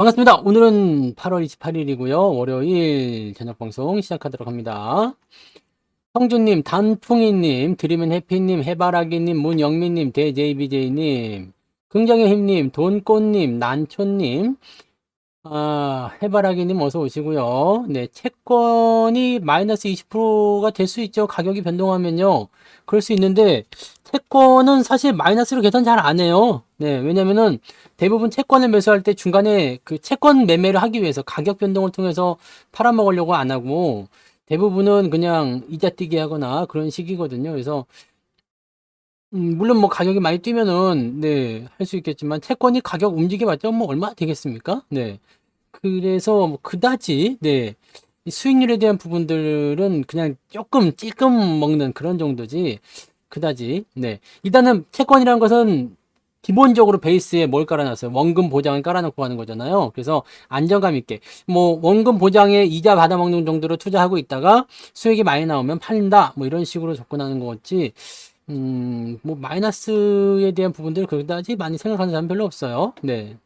반갑습니다. 오늘은 8월 28일이고요. 월요일 저녁 방송 시작하도록 합니다. 성주님, 단풍이님, 드리면 해피님, 해바라기님, 문영민님, 대JBJ님, 긍정의 힘님, 돈꽃님, 난초님, 해바라기님 어서 오시고요. 네, 채권이 마이너스 20%가 될 수 있죠. 가격이 변동하면요. 그럴 수 있는데, 채권은 사실 마이너스로 계산 잘 안 해요. 네, 왜냐면은 대부분 채권을 매수할 때 중간에 그 채권 매매를 하기 위해서 가격 변동을 통해서 팔아먹으려고 안 하고, 대부분은 그냥 이자 뛰기 하거나 그런 식이거든요. 그래서, 물론 뭐 가격이 많이 뛰면은, 네, 할 수 있겠지만, 채권이 가격 움직여봤자 뭐 얼마 되겠습니까? 네. 그래서 뭐 그다지 네. 이 수익률에 대한 부분들은 그냥 조금 찔끔 먹는 그런 정도지 그다지 네. 일단은 채권이라는 것은 기본적으로 베이스에 뭘 깔아놨어요? 원금 보장을 깔아놓고 하는 거잖아요. 그래서 안정감 있게 뭐 원금 보장에 이자 받아먹는 정도로 투자하고 있다가 수익이 많이 나오면 팔린다 뭐 이런 식으로 접근하는 거지. 뭐 마이너스에 대한 부분들을 그다지 많이 생각하는 사람 별로 없어요. 네.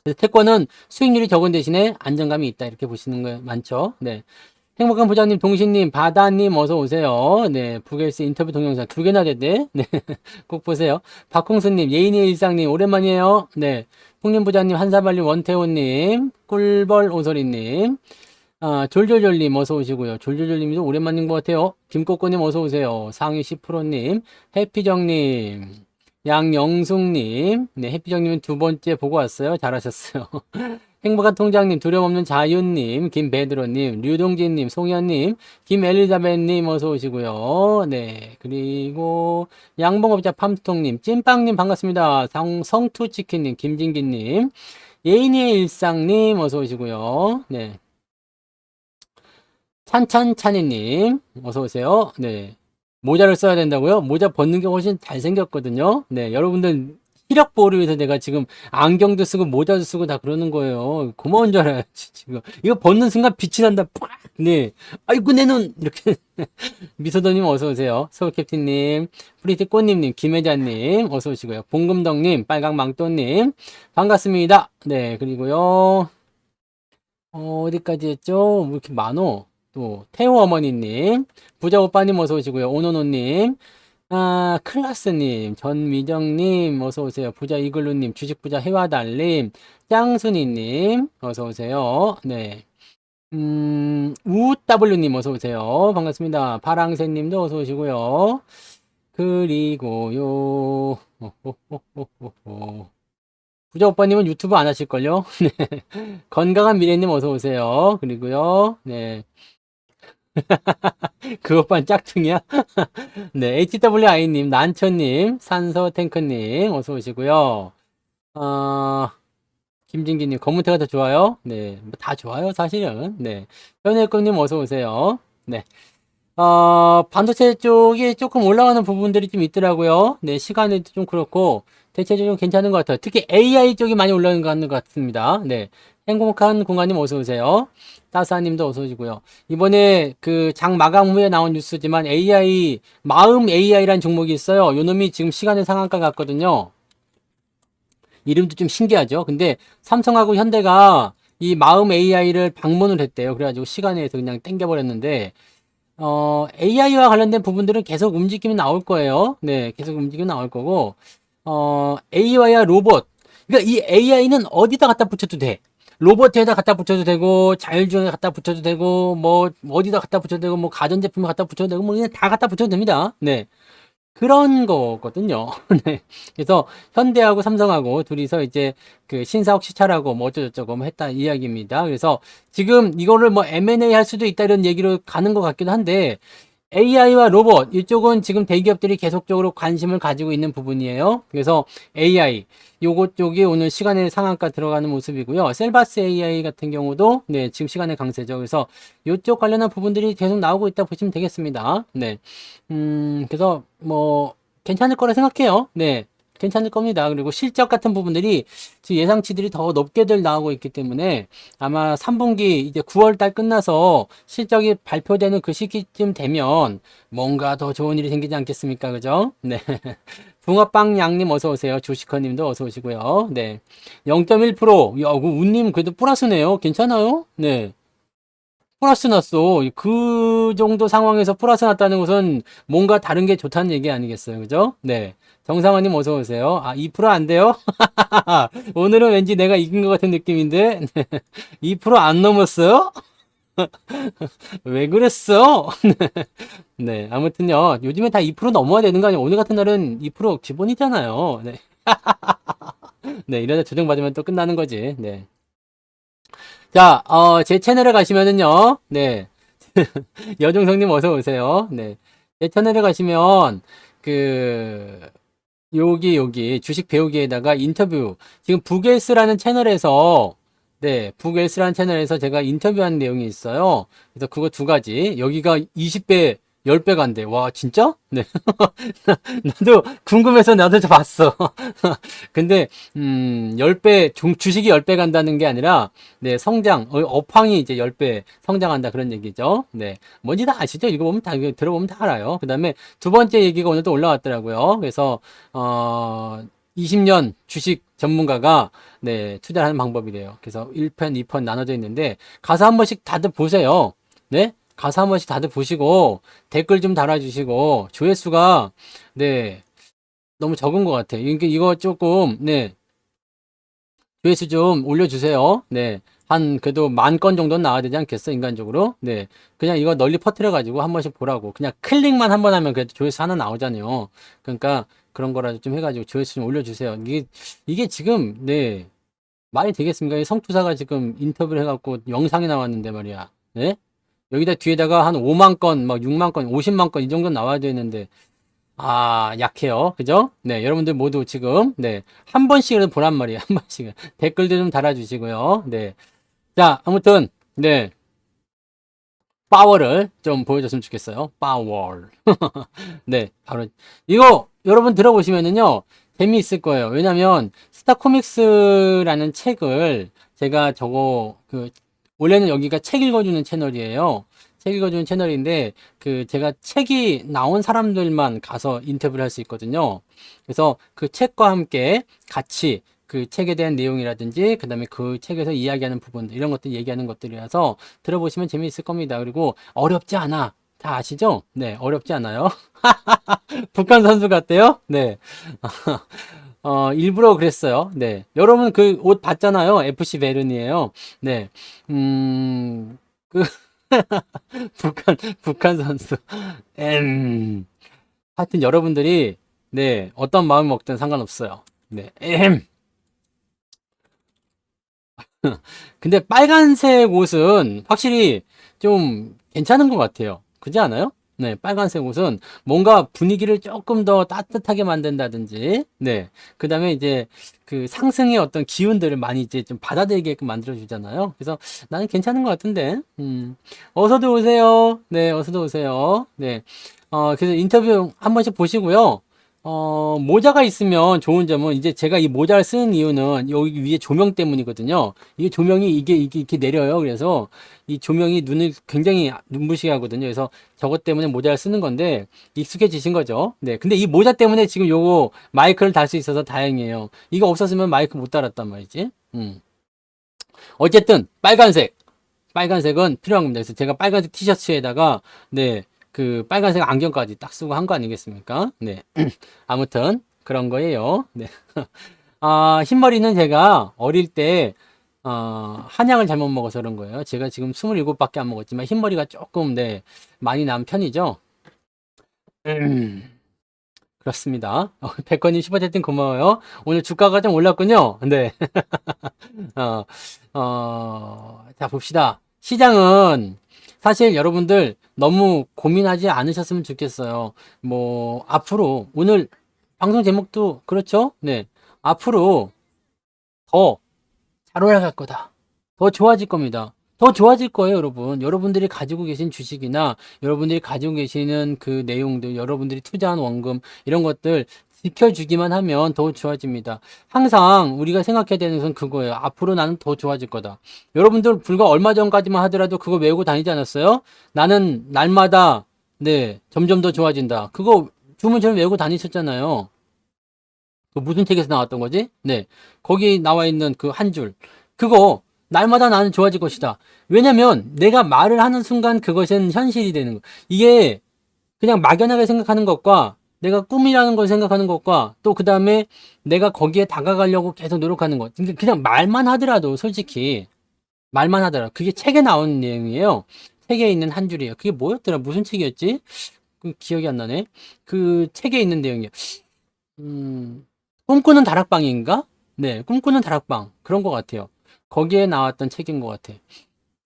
그래서 채권은 수익률이 적은 대신에 안정감이 있다 이렇게 보시는 거 많죠. 네. 행복한 부장님, 동신님, 바다님 어서 오세요. 네, 북엘스 인터뷰 동영상 두 개나 됐네. 네, 꼭 보세요. 박홍수님, 예인의 일상님 오랜만이에요. 네, 풍림 부장님, 한사발리 원태호님, 꿀벌 오소리님, 졸졸졸님 어서 오시고요. 졸졸졸님도 오랜만인 것 같아요. 김꼬꼬님 어서 오세요. 상위 10%님, 해피정님, 양영숙님, 네, 해피정님은 두 번째 보고 왔어요. 잘하셨어요. 행복한 통장님, 두려움 없는 자윤님, 김베드로님, 류동진님, 송현님, 김엘리자벳님 어서 오시고요. 네, 그리고 양봉업자 팜스통님, 찐빵님 반갑습니다. 성투치킨님, 김진기님, 예인이의 일상님 어서 오시고요. 네, 찬찬찬이님 어서 오세요. 네, 모자를 써야 된다고요? 모자 벗는 게 훨씬 잘생겼거든요. 네, 여러분들 시력 보호를 위해서 내가 지금 안경도 쓰고 모자도 쓰고 다 그러는 거예요. 고마운 줄 알아야지, 지금. 이거 벗는 순간 빛이 난다. 팍! 네. 아이고, 내 눈! 이렇게. 미소도님 어서오세요. 서울캡틴님, 프리티꽃님님, 김혜자님, 어서오시고요. 봉금덕님, 빨강망토님, 반갑습니다. 네, 그리고요. 어디까지 했죠? 뭐 이렇게 많어. 또, 태호 어머니님, 부자 오빠님 어서오시고요. 오노노님, 클라스님, 전미정님, 어서오세요. 부자 이글루님, 주식부자 해와달님, 짱순이님, 어서오세요. 네. 우W님, 어서오세요. 반갑습니다. 파랑새님도 어서오시고요. 그리고요, 부자 오빠님은 유튜브 안 하실걸요? 네. 건강한 미래님 어서오세요. 그리고요, 네. 그 오빠는 짝퉁이야? 네, HWI님, 난처님, 산소탱크님, 어서 오시고요. 어, 김진기님, 검은태가 더 좋아요? 네, 뭐다 좋아요, 사실은. 네. 현일꿈님, 어서 오세요. 네. 반도체 쪽이 조금 올라가는 부분들이 좀 있더라고요. 네, 시간이 좀 그렇고, 대체적으로 괜찮은 것 같아요. 특히 AI 쪽이 많이 올라가는 것 같습니다. 네. 행복한 공간님 어서 오세요. 따스하님도 어서 오시고요. 이번에 그 장 마감 후에 나온 뉴스지만 AI, 마음 AI라는 종목이 있어요. 요 놈이 지금 시간의 상한가 같거든요. 이름도 좀 신기하죠. 근데 삼성하고 현대가 이 마음 AI를 방문을 했대요. 그래가지고 시간에서 그냥 땡겨버렸는데, AI와 관련된 부분들은 계속 움직임이 나올 거예요. 네, 계속 움직임이 나올 거고, AI와 로봇. 그러니까 이 AI는 어디다 갖다 붙여도 돼. 로봇에다 갖다 붙여도 되고, 자율주행에 갖다 붙여도 되고, 뭐, 어디다 갖다 붙여도 되고, 뭐, 가전제품에 갖다 붙여도 되고, 뭐, 그냥 다 갖다 붙여도 됩니다. 네. 그런 거거든요. 네. 그래서 현대하고 삼성하고 둘이서 이제 그 신사옥 시찰하고 뭐 어쩌고저쩌고 뭐 했다 이야기입니다. 그래서 지금 이거를 뭐 M&A 할 수도 있다 이런 얘기로 가는 것 같기도 한데 AI와 로봇 이쪽은 지금 대기업들이 계속적으로 관심을 가지고 있는 부분이에요. 그래서 AI 요것 쪽이 오늘 시간의 상한가 들어가는 모습이고요. 셀바스 AI 같은 경우도 네, 지금 시간의 강세죠. 그래서 요쪽 관련한 부분들이 계속 나오고 있다 보시면 되겠습니다. 네. 그래서 뭐 괜찮을 거라 생각해요. 네. 괜찮을 겁니다. 그리고 실적 같은 부분들이 지금 예상치들이 더 높게들 나오고 있기 때문에 아마 3분기 이제 9월 달 끝나서 실적이 발표되는 그 시기쯤 되면 뭔가 더 좋은 일이 생기지 않겠습니까? 그죠? 네. 붕어빵 양님 어서 오세요. 조시커님도 어서 오시고요. 네. 0.1%. 야, 그 운님 그래도 플러스네요. 괜찮아요? 네. 플러스 났어. 그 정도 상황에서 플러스 났다는 것은 뭔가 다른 게 좋다는 얘기 아니겠어요? 그죠? 네. 정상환님 어서 오세요. 아, 2%안 돼요? 오늘은 왠지 내가 이긴 것 같은 느낌인데. 2%안 넘었어요? 왜 그랬어? 네. 아무튼요. 요즘에 다 2% 넘어야 되는 거 아니에요? 오늘 같은 날은 2% 기본이잖아요. 네. 네. 이러다 조정받으면 또 끝나는 거지. 네. 자, 제 채널에 가시면은요. 네. 여종성님 어서 오세요. 네. 제 채널에 가시면, 그, 여기, 주식 배우기에다가 인터뷰. 지금 북엘스라는 채널에서, 네, 북엘스라는 채널에서 제가 인터뷰한 내용이 있어요. 그래서 그거 두 가지. 여기가 20배, 10배 간대. 와, 진짜? 네. 나도 궁금해서 나도 좀 봤어. 근데 10배 주식이 10배 간다는 게 아니라 네, 성장 업황이 이제 10배 성장한다 그런 얘기죠. 네. 뭔지 다 아시죠? 이거 보면 다 이거 들어보면 다 알아요. 그다음에 두 번째 얘기가 오늘 또 올라왔더라고요. 그래서 20년 주식 전문가가 네, 투자하는 방법이래요. 그래서 1편, 2편 나눠져 있는데 가서 한 번씩 다들 보세요. 네? 가서 한 번씩 다들 보시고 댓글 좀 달아주시고 조회수가 네 너무 적은 것 같아요. 이거 조금 네 조회수 좀 올려주세요. 네. 한 그래도 10,000건 정도는 나와야 되지 않겠어 인간적으로. 네. 그냥 이거 널리 퍼뜨려 가지고 한 번씩 보라고. 그냥 클릭만 한 번 하면 그래도 조회수 하나 나오잖아요. 그러니까 그런 거라도 좀 해가지고 조회수 좀 올려주세요. 이게 지금 네 말이 되겠습니까? 이 성투사가 지금 인터뷰를 해갖고 영상이 나왔는데 말이야. 네? 여기다 뒤에다가 한 5만 건, 막 6만 건, 50만 건 이 정도 나와야 되는데 아, 약해요. 그죠? 네, 여러분들 모두 지금, 네, 한 번씩은 보란 말이에요. 한 번씩은. 댓글도 좀 달아주시고요. 네. 자, 아무튼, 네, 파워를 좀 보여줬으면 좋겠어요. 파워. 네, 바로, 이거, 여러분 들어보시면은요, 재미있을 거예요. 왜냐면, 스타코믹스라는 책을 제가 원래는 여기가 책 읽어주는 채널이에요. 책 읽어주는 채널인데, 제가 책이 나온 사람들만 가서 인터뷰를 할 수 있거든요. 그래서 그 책과 함께 같이 그 책에 대한 내용이라든지, 그 다음에 그 책에서 이야기하는 부분들, 이런 것들 얘기하는 것들이라서 들어보시면 재미있을 겁니다. 그리고 어렵지 않아. 다 아시죠? 네, 어렵지 않아요. 북한 선수 같대요? 네. 일부러 그랬어요. 네. 여러분 그 옷 봤잖아요. FC 베른이에요. 네. 그, 북한 선수. 하여튼 여러분들이, 네, 어떤 마음 먹든 상관없어요. 네. 근데 빨간색 옷은 확실히 좀 괜찮은 것 같아요. 그렇지 않아요? 네, 빨간색 옷은 뭔가 분위기를 조금 더 따뜻하게 만든다든지, 네. 그 다음에 이제 그 상승의 어떤 기운들을 많이 이제 좀 받아들이게끔 만들어주잖아요. 그래서 나는 괜찮은 것 같은데, 어서도 오세요. 네, 어서도 오세요. 네. 그래서 인터뷰 한 번씩 보시고요. 모자가 있으면 좋은 점은 이제 제가 이 모자를 쓰는 이유는 여기 위에 조명 때문이거든요. 이게 조명이 이게 이렇게 내려요. 그래서 이 조명이 눈을 굉장히 눈부시게 하거든요. 그래서 저것 때문에 모자를 쓰는 건데 익숙해지신 거죠. 네. 근데 이 모자 때문에 지금 요거 마이크를 달 수 있어서 다행이에요. 이거 없었으면 마이크 못 달았단 말이지. 어쨌든 빨간색. 빨간색은 필요한 겁니다. 그래서 제가 빨간색 티셔츠에다가 네. 그 빨간색 안경까지 딱 쓰고 한 거 아니겠습니까? 네. 아무튼 그런 거예요. 네. 흰머리는 제가 어릴 때 한약을 잘못 먹어서 그런 거예요. 제가 지금 27밖에 안 먹었지만 흰머리가 조금 네, 많이 난 편이죠. 그렇습니다. 백건님 슈퍼채팅 고마워요. 오늘 주가가 좀 올랐군요. 네. 어, 자, 봅시다. 시장은 사실 여러분들 너무 고민하지 않으셨으면 좋겠어요. 뭐, 앞으로, 오늘 방송 제목도 그렇죠? 네. 앞으로 더 잘 올라갈 거다. 더 좋아질 겁니다. 더 좋아질 거예요, 여러분. 여러분들이 가지고 계신 주식이나 여러분들이 가지고 계시는 그 내용들, 여러분들이 투자한 원금, 이런 것들 지켜주기만 하면 더 좋아집니다. 항상 우리가 생각해야 되는 것은 그거예요. 앞으로 나는 더 좋아질 거다. 여러분들 불과 얼마 전까지만 하더라도 그거 외우고 다니지 않았어요? 나는 날마다 네 점점 더 좋아진다. 그거 주문처럼 외우고 다니셨잖아요. 그 무슨 책에서 나왔던 거지? 네. 거기 나와 있는 그 한 줄. 그거 날마다 나는 좋아질 것이다. 왜냐면 내가 말을 하는 순간 그것은 현실이 되는 거. 이게 그냥 막연하게 생각하는 것과 내가 꿈이라는 걸 생각하는 것과 또 그 다음에 내가 거기에 다가가려고 계속 노력하는 것. 그러니까 그냥 말만 하더라도 솔직히 말만 하더라도 그게 책에 나온 내용이에요. 책에 있는 한 줄이에요. 그게 뭐였더라? 무슨 책이었지? 그 기억이 안 나네. 그 책에 있는 내용이에요. 꿈꾸는 다락방인가? 네, 꿈꾸는 다락방. 그런 것 같아요. 거기에 나왔던 책인 것 같아.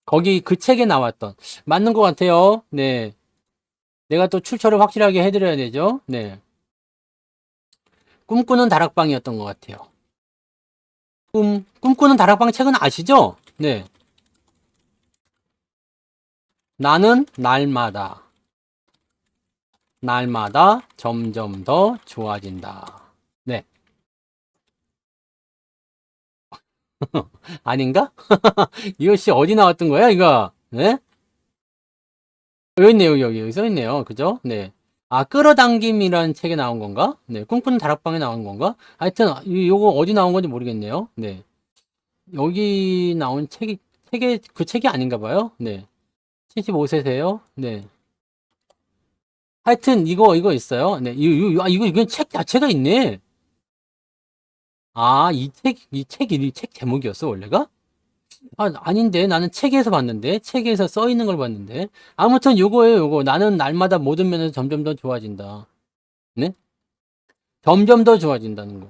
거기 그 책에 나왔던. 맞는 것 같아요. 네. 내가 또 출처를 확실하게 해드려야 되죠. 네. 꿈꾸는 다락방이었던 것 같아요. 꿈꾸는 다락방 책은 아시죠? 네. 나는 날마다 점점 더 좋아진다. 네. 아닌가? 이거 씨 어디 나왔던 거야, 이거? 네? 여기 있네요, 여기 써 있네요. 그죠? 네. 아, 끌어당김이라는 책에 나온 건가? 네. 꿈꾸는 다락방에 나온 건가? 하여튼, 요거 어디 나온 건지 모르겠네요. 네. 여기 나온 그 책이 아닌가 봐요. 네. 75세세요. 네. 하여튼, 이거 있어요. 네. 이거 책 자체가 있네. 아, 이 책 제목이었어, 원래가? 아, 아닌데. 나는 책에서 봤는데. 책에서 써 있는 걸 봤는데. 아무튼 요거예요, 요거. 나는 날마다 모든 면에서 점점 더 좋아진다. 네? 점점 더 좋아진다는 거.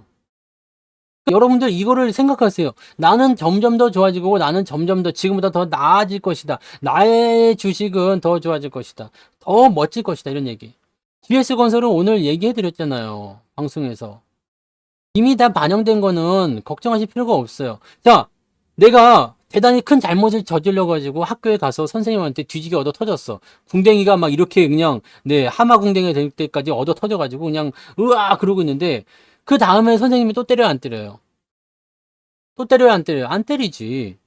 여러분들 이거를 생각하세요. 나는 점점 더 좋아지고 나는 점점 더 지금보다 더 나아질 것이다. 나의 주식은 더 좋아질 것이다. 더 멋질 것이다. 이런 얘기. GS건설은 오늘 얘기해 드렸잖아요. 방송에서. 이미 다 반영된 거는 걱정하실 필요가 없어요. 자, 내가 대단히 큰 잘못을 저질러 가지고 학교에 가서 선생님한테 뒤지게 얻어 터졌어. 궁뎅이가 막 이렇게 그냥 네 하마 궁뎅이 될 때까지 얻어 터져 가지고 그냥 으아 그러고 있는데 그 다음에 선생님이 또 때려요, 안 때려요? 또 때려요, 안 때려요? 안 때리지.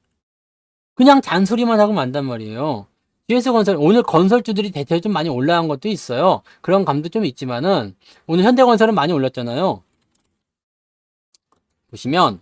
그냥 잔소리만 하고 만단 말이에요. GS건설 오늘 건설주들이 대체로 좀 많이 올라간 것도 있어요. 그런 감도 좀 있지만은 오늘 현대건설은 많이 올랐잖아요. 보시면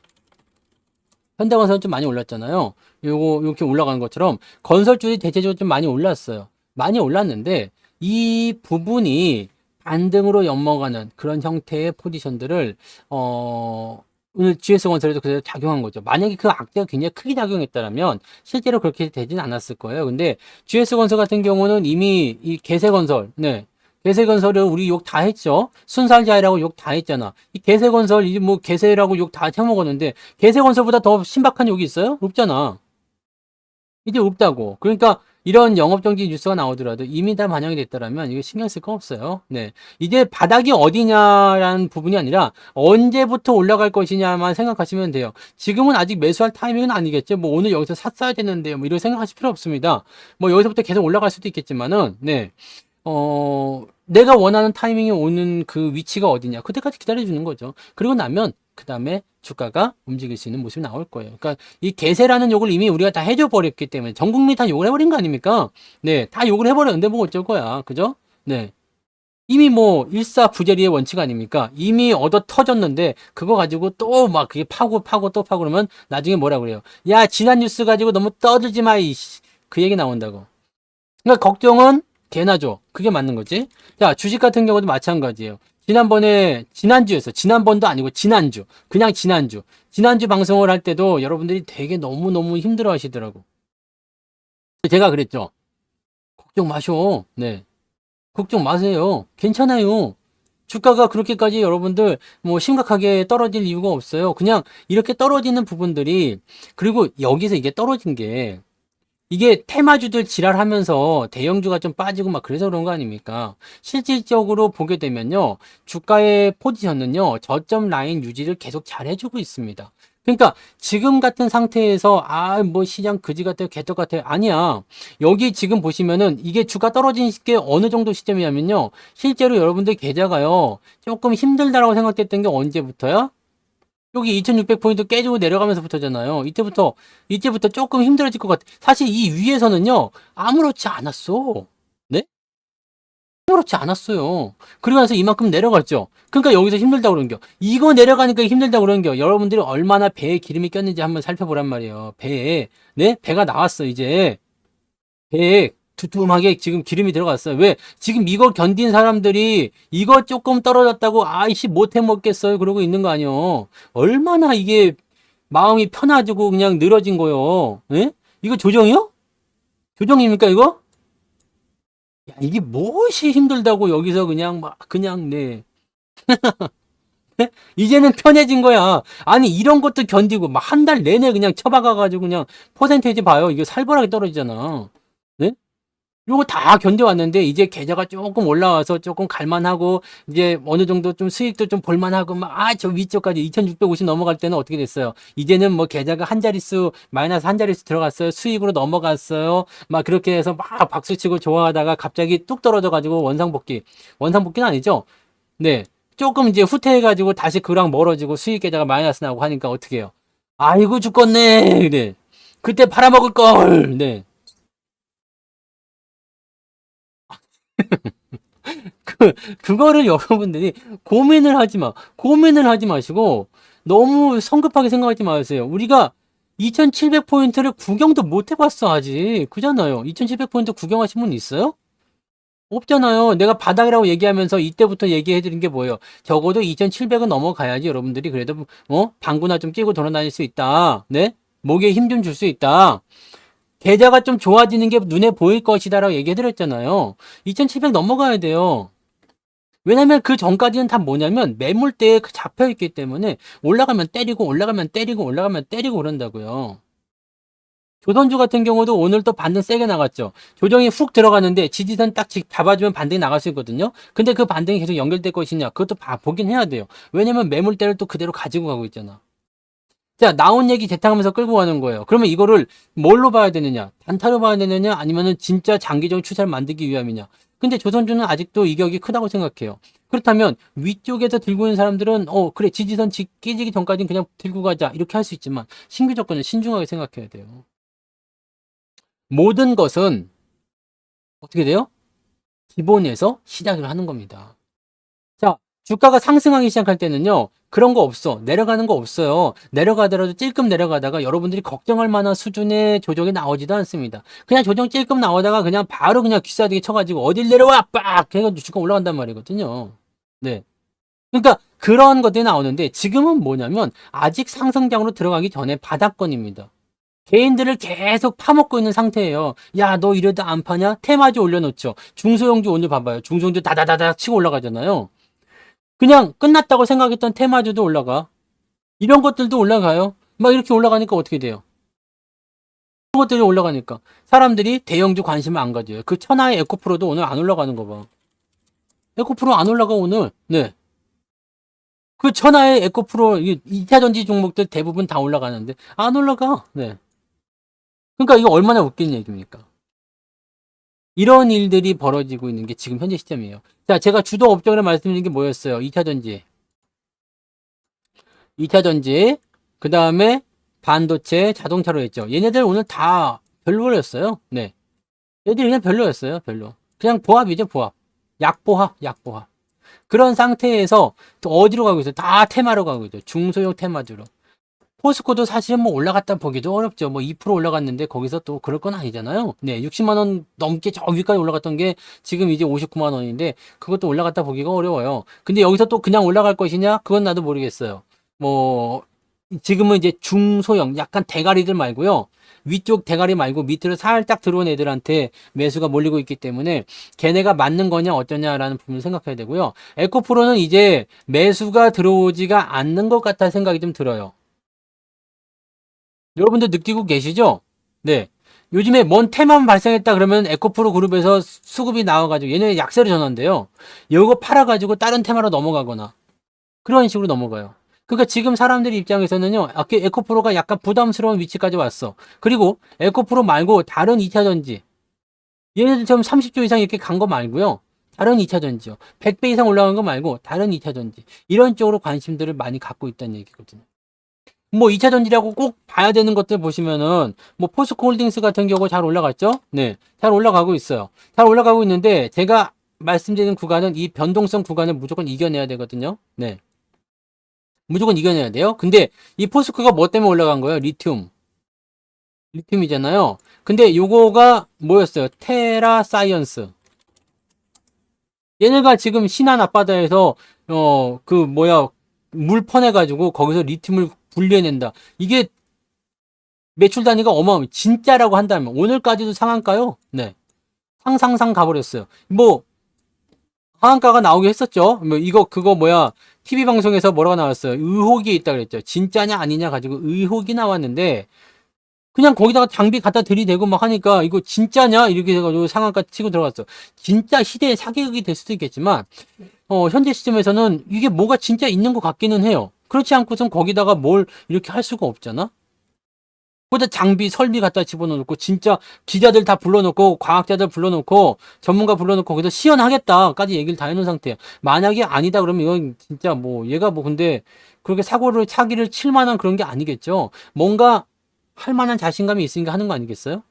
현대건설은 좀 많이 올랐잖아요. 요거 이렇게 올라가는 것처럼 건설주들이 대체적으로 좀 많이 올랐어요. 많이 올랐는데 이 부분이 반등으로 넘어가는 그런 형태의 포지션들을 오늘 GS건설에도 그대로 작용한 거죠. 만약에 그 악재가 굉장히 크게 작용했다면 실제로 그렇게 되진 않았을 거예요. 근데 GS건설 같은 경우는 이미 이 개세건설, 네. 개세건설을 우리 욕 다 했죠. 순살자이라고 욕 다 했잖아. 이 개세건설, 이 뭐 개세라고 욕 다 쳐먹었는데 개세건설보다 더 신박한 욕이 있어요? 없잖아. 이제 없다고. 그러니까 이런 영업정지 뉴스가 나오더라도 이미 다 반영이 됐다라면 이거 신경 쓸 거 없어요. 네. 이제 바닥이 어디냐라는 부분이 아니라 언제부터 올라갈 것이냐만 생각하시면 돼요. 지금은 아직 매수할 타이밍은 아니겠죠. 뭐 오늘 여기서 샀어야 되는데 뭐 이런 생각하실 필요 없습니다. 뭐 여기서부터 계속 올라갈 수도 있겠지만은 네. 내가 원하는 타이밍이 오는 그 위치가 어디냐. 그때까지 기다려주는 거죠. 그리고 나면, 그 다음에 주가가 움직일 수 있는 모습이 나올 거예요. 그러니까 이 개세라는 욕을 이미 우리가 다 해줘 버렸기 때문에 전 국민이 다 욕을 해버린 거 아닙니까? 네, 다 욕을 해버렸는데 뭐 어쩔 거야. 그죠? 네. 이미 뭐 일사부재리의 원칙 아닙니까? 이미 얻어 터졌는데 그거 가지고 또 막 그게 파고 또 파고 그러면 나중에 뭐라 그래요? 야, 지난 뉴스 가지고 너무 떠들지 마, 이씨. 그 얘기 나온다고. 그러니까 걱정은 개나죠. 그게 맞는 거지. 자, 주식 같은 경우도 마찬가지예요. 지난번도 아니고 지난주. 그냥 지난주. 지난주 방송을 할 때도 여러분들이 되게 너무너무 힘들어 하시더라고. 제가 그랬죠. 걱정 마셔. 네. 걱정 마세요. 괜찮아요. 주가가 그렇게까지 여러분들 뭐 심각하게 떨어질 이유가 없어요. 그냥 이렇게 떨어지는 부분들이 그리고 여기서 이게 떨어진 게 이게 테마주들 지랄하면서 대형주가 좀 빠지고 막 그래서 그런 거 아닙니까? 실질적으로 보게 되면요. 주가의 포지션은요. 저점 라인 유지를 계속 잘 해주고 있습니다. 그러니까 지금 같은 상태에서 뭐 시장 그지 같아요, 개떡 같아요. 아니야. 여기 지금 보시면은 이게 주가 떨어진 게 어느 정도 시점이냐면요. 실제로 여러분들 계좌가요. 조금 힘들다라고 생각했던 게 언제부터야? 여기 2600포인트 깨지고 내려가면서부터잖아요. 이때부터 조금 힘들어질 것 같아. 사실 이 위에서는요. 아무렇지 않았어. 네? 아무렇지 않았어요. 그러고 나서 이만큼 내려갔죠. 그러니까 여기서 힘들다고 그러는 겨. 이거 내려가니까 힘들다고 그러는 겨. 여러분들이 얼마나 배에 기름이 꼈는지 한번 살펴보란 말이에요. 배에. 네? 배가 나왔어, 이제. 배에 두툼하게 지금 기름이 들어갔어요. 왜? 지금 이거 견딘 사람들이 이거 조금 떨어졌다고 아이씨 못해 먹겠어요. 그러고 있는 거 아니에요. 얼마나 이게 마음이 편해지고 그냥 늘어진 거요. 예? 이거 조정이요? 조정입니까, 이거? 야, 이게 무엇이 힘들다고 여기서 그냥 막 그냥 네. 이제는 편해진 거야. 아니 이런 것도 견디고 막 한 달 내내 그냥 처박아가지고 그냥 퍼센테이지 봐요. 이거 살벌하게 떨어지잖아. 네? 요거 다 견뎌왔는데 이제 계좌가 조금 올라와서 조금 갈만하고 이제 어느 정도 좀 수익도 좀 볼만하고 막 저 위쪽까지 2650 넘어갈 때는 어떻게 됐어요? 이제는 뭐 계좌가 한 자릿수 마이너스 한 자릿수 들어갔어요. 수익으로 넘어갔어요. 막 그렇게 해서 막 박수치고 좋아하다가 갑자기 뚝 떨어져 가지고 원상복귀는 아니죠? 네. 조금 이제 후퇴해가지고 다시 그랑 멀어지고 수익 계좌가 마이너스 나고 하니까 어떻게 해요? 아이고 죽겠네. 네. 그때 팔아먹을 걸. 네. 그거를 여러분들이 고민을 하지 마시고 너무 성급하게 생각하지 마세요. 우리가 2700포인트를 구경도 못 해봤어, 아직. 그잖아요. 2700포인트 구경하신 분 있어요? 없잖아요. 내가 바닥이라고 얘기하면서 이때부터 얘기해드린 게 뭐예요? 적어도 2700은 넘어가야지 여러분들이 그래도 방구나 좀 끼고 돌아다닐 수 있다. 네? 목에 힘 좀 줄 수 있다. 계좌가 좀 좋아지는 게 눈에 보일 것이다라고 얘기해드렸잖아요. 2700 넘어가야 돼요. 왜냐면 그 전까지는 다 뭐냐면 매물대에 잡혀있기 때문에 올라가면 때리고 올라가면 때리고 올라가면 때리고 그런다고요. 조선주 같은 경우도 오늘 또 반등 세게 나갔죠. 조정이 훅 들어가는데 지지선 딱 잡아주면 반등이 나갈 수 있거든요. 근데 그 반등이 계속 연결될 것이냐 그것도 보긴 해야 돼요. 왜냐면 매물대를 또 그대로 가지고 가고 있잖아. 자, 나온 얘기 재탕하면서 끌고 가는 거예요. 그러면 이거를 뭘로 봐야 되느냐? 단타로 봐야 되느냐? 아니면은 진짜 장기적인 추세를 만들기 위함이냐? 근데 조선주는 아직도 이격이 크다고 생각해요. 그렇다면 위쪽에서 들고 있는 사람들은 그래 지지선 깨지기 전까지는 그냥 들고 가자 이렇게 할 수 있지만 신규 조건은 신중하게 생각해야 돼요. 모든 것은 어떻게 돼요? 기본에서 시작을 하는 겁니다. 자, 주가가 상승하기 시작할 때는요, 그런 거 없어. 내려가는 거 없어요. 내려가더라도 찔끔 내려가다가 여러분들이 걱정할 만한 수준의 조정이 나오지도 않습니다. 그냥 조정 찔끔 나오다가 그냥 바로 그냥 귀싸대기 쳐가지고 어딜 내려와! 빡! 해가지고 주가 올라간단 말이거든요. 네. 그러니까 그런 것들이 나오는데 지금은 뭐냐면 아직 상승장으로 들어가기 전에 바닥권입니다. 개인들을 계속 파먹고 있는 상태예요. 야, 너 이래도 안 파냐? 테마주 올려놓죠. 중소형주 오늘 봐봐요. 중소형주 다다다다 치고 올라가잖아요. 그냥 끝났다고 생각했던 테마주도 올라가. 이런 것들도 올라가요. 막 이렇게 올라가니까 어떻게 돼요? 이런 것들이 올라가니까 사람들이 대형주 관심을 안 가져요. 그 천하의 에코프로도 오늘 안 올라가는 거 봐. 에코프로 안 올라가 오늘. 네. 그 천하의 에코프로 2차전지 종목들 대부분 다 올라가는데 안 올라가. 네. 그러니까 이거 얼마나 웃긴 얘기입니까? 이런 일들이 벌어지고 있는 게 지금 현재 시점이에요. 자, 제가 주도 업종으로 말씀드린 게 뭐였어요? 2차전지. 2차전지. 그 다음에 반도체, 자동차로 했죠. 얘네들 오늘 다 별로였어요. 네. 얘들이 그냥 별로였어요. 별로. 그냥 보합이죠, 보합. 약보합. 그런 상태에서 또 어디로 가고 있어요? 다 테마로 가고 있죠. 중소형 테마주로. 포스코도 사실은 뭐 올라갔다 보기도 어렵죠. 뭐 2% 올라갔는데 거기서 또 그럴 건 아니잖아요. 네, 60만 원 넘게 저 위까지 올라갔던 게 지금 이제 59만 원인데 그것도 올라갔다 보기가 어려워요. 근데 여기서 또 그냥 올라갈 것이냐? 그건 나도 모르겠어요. 뭐 지금은 이제 중소형 약간 대가리들 말고요. 위쪽 대가리 말고 밑으로 살짝 들어온 애들한테 매수가 몰리고 있기 때문에 걔네가 맞는 거냐 어쩌냐라는 부분을 생각해야 되고요. 에코프로는 이제 매수가 들어오지가 않는 것 같아 생각이 좀 들어요. 여러분들 느끼고 계시죠? 네. 요즘에 뭔 테마만 발생했다 그러면 에코프로 그룹에서 수급이 나와가지고 얘네 약세로 전환돼요. 이거 팔아가지고 다른 테마로 넘어가거나 그런 식으로 넘어가요. 그러니까 지금 사람들 입장에서는요, 에코프로가 약간 부담스러운 위치까지 왔어. 그리고 에코프로 말고 다른 2차 전지, 얘네들처럼 30조 이상 이렇게 간 거 말고요. 다른 2차 전지요. 100배 이상 올라간 거 말고 다른 2차 전지. 이런 쪽으로 관심들을 많이 갖고 있다는 얘기거든요. 뭐 2차 전지라고 꼭 봐야 되는 것들 보시면은 뭐 포스코 홀딩스 같은 경우 잘 올라갔죠? 네. 잘 올라가고 있어요. 잘 올라가고 있는데 제가 말씀드리는 구간은 이 변동성 구간을 무조건 이겨내야 되거든요. 네. 무조건 이겨내야 돼요. 근데 이 포스코가 뭐 때문에 올라간 거예요? 리튬. 리튬이잖아요. 근데 요거가 뭐였어요? 테라 사이언스. 얘네가 지금 신안 앞바다에서 그 뭐야 물 퍼내가지고 거기서 리튬을 분리해낸다. 이게 매출 단위가 어마어마해. 진짜라고 한다면 오늘까지도 상한가요? 네. 상상상 가버렸어요. 뭐 상한가가 나오긴 했었죠. 뭐 이거 그거 뭐야 TV 방송에서 뭐라고 나왔어요. 의혹이 있다 그랬죠. 진짜냐 아니냐 가지고 의혹이 나왔는데 그냥 거기다가 장비 갖다 들이대고 막 하니까 이거 진짜냐 이렇게 해가지고 상한가 치고 들어갔어. 진짜 시대의 사기극이 될 수도 있겠지만 현재 시점에서는 이게 뭐가 진짜 있는 것 같기는 해요. 그렇지 않고선 거기다가 뭘 이렇게 할 수가 없잖아. 거기다 장비, 설비 갖다 집어넣고 진짜 기자들 다 불러놓고 과학자들 불러놓고 전문가 불러놓고 거기서 시연하겠다까지 얘기를 다 해놓은 상태야. 만약에 아니다 그러면 이건 진짜 뭐 얘가 뭐 근데 그렇게 사기를 칠 만한 그런 게 아니겠죠. 뭔가 할 만한 자신감이 있으니까 하는 거 아니겠어요?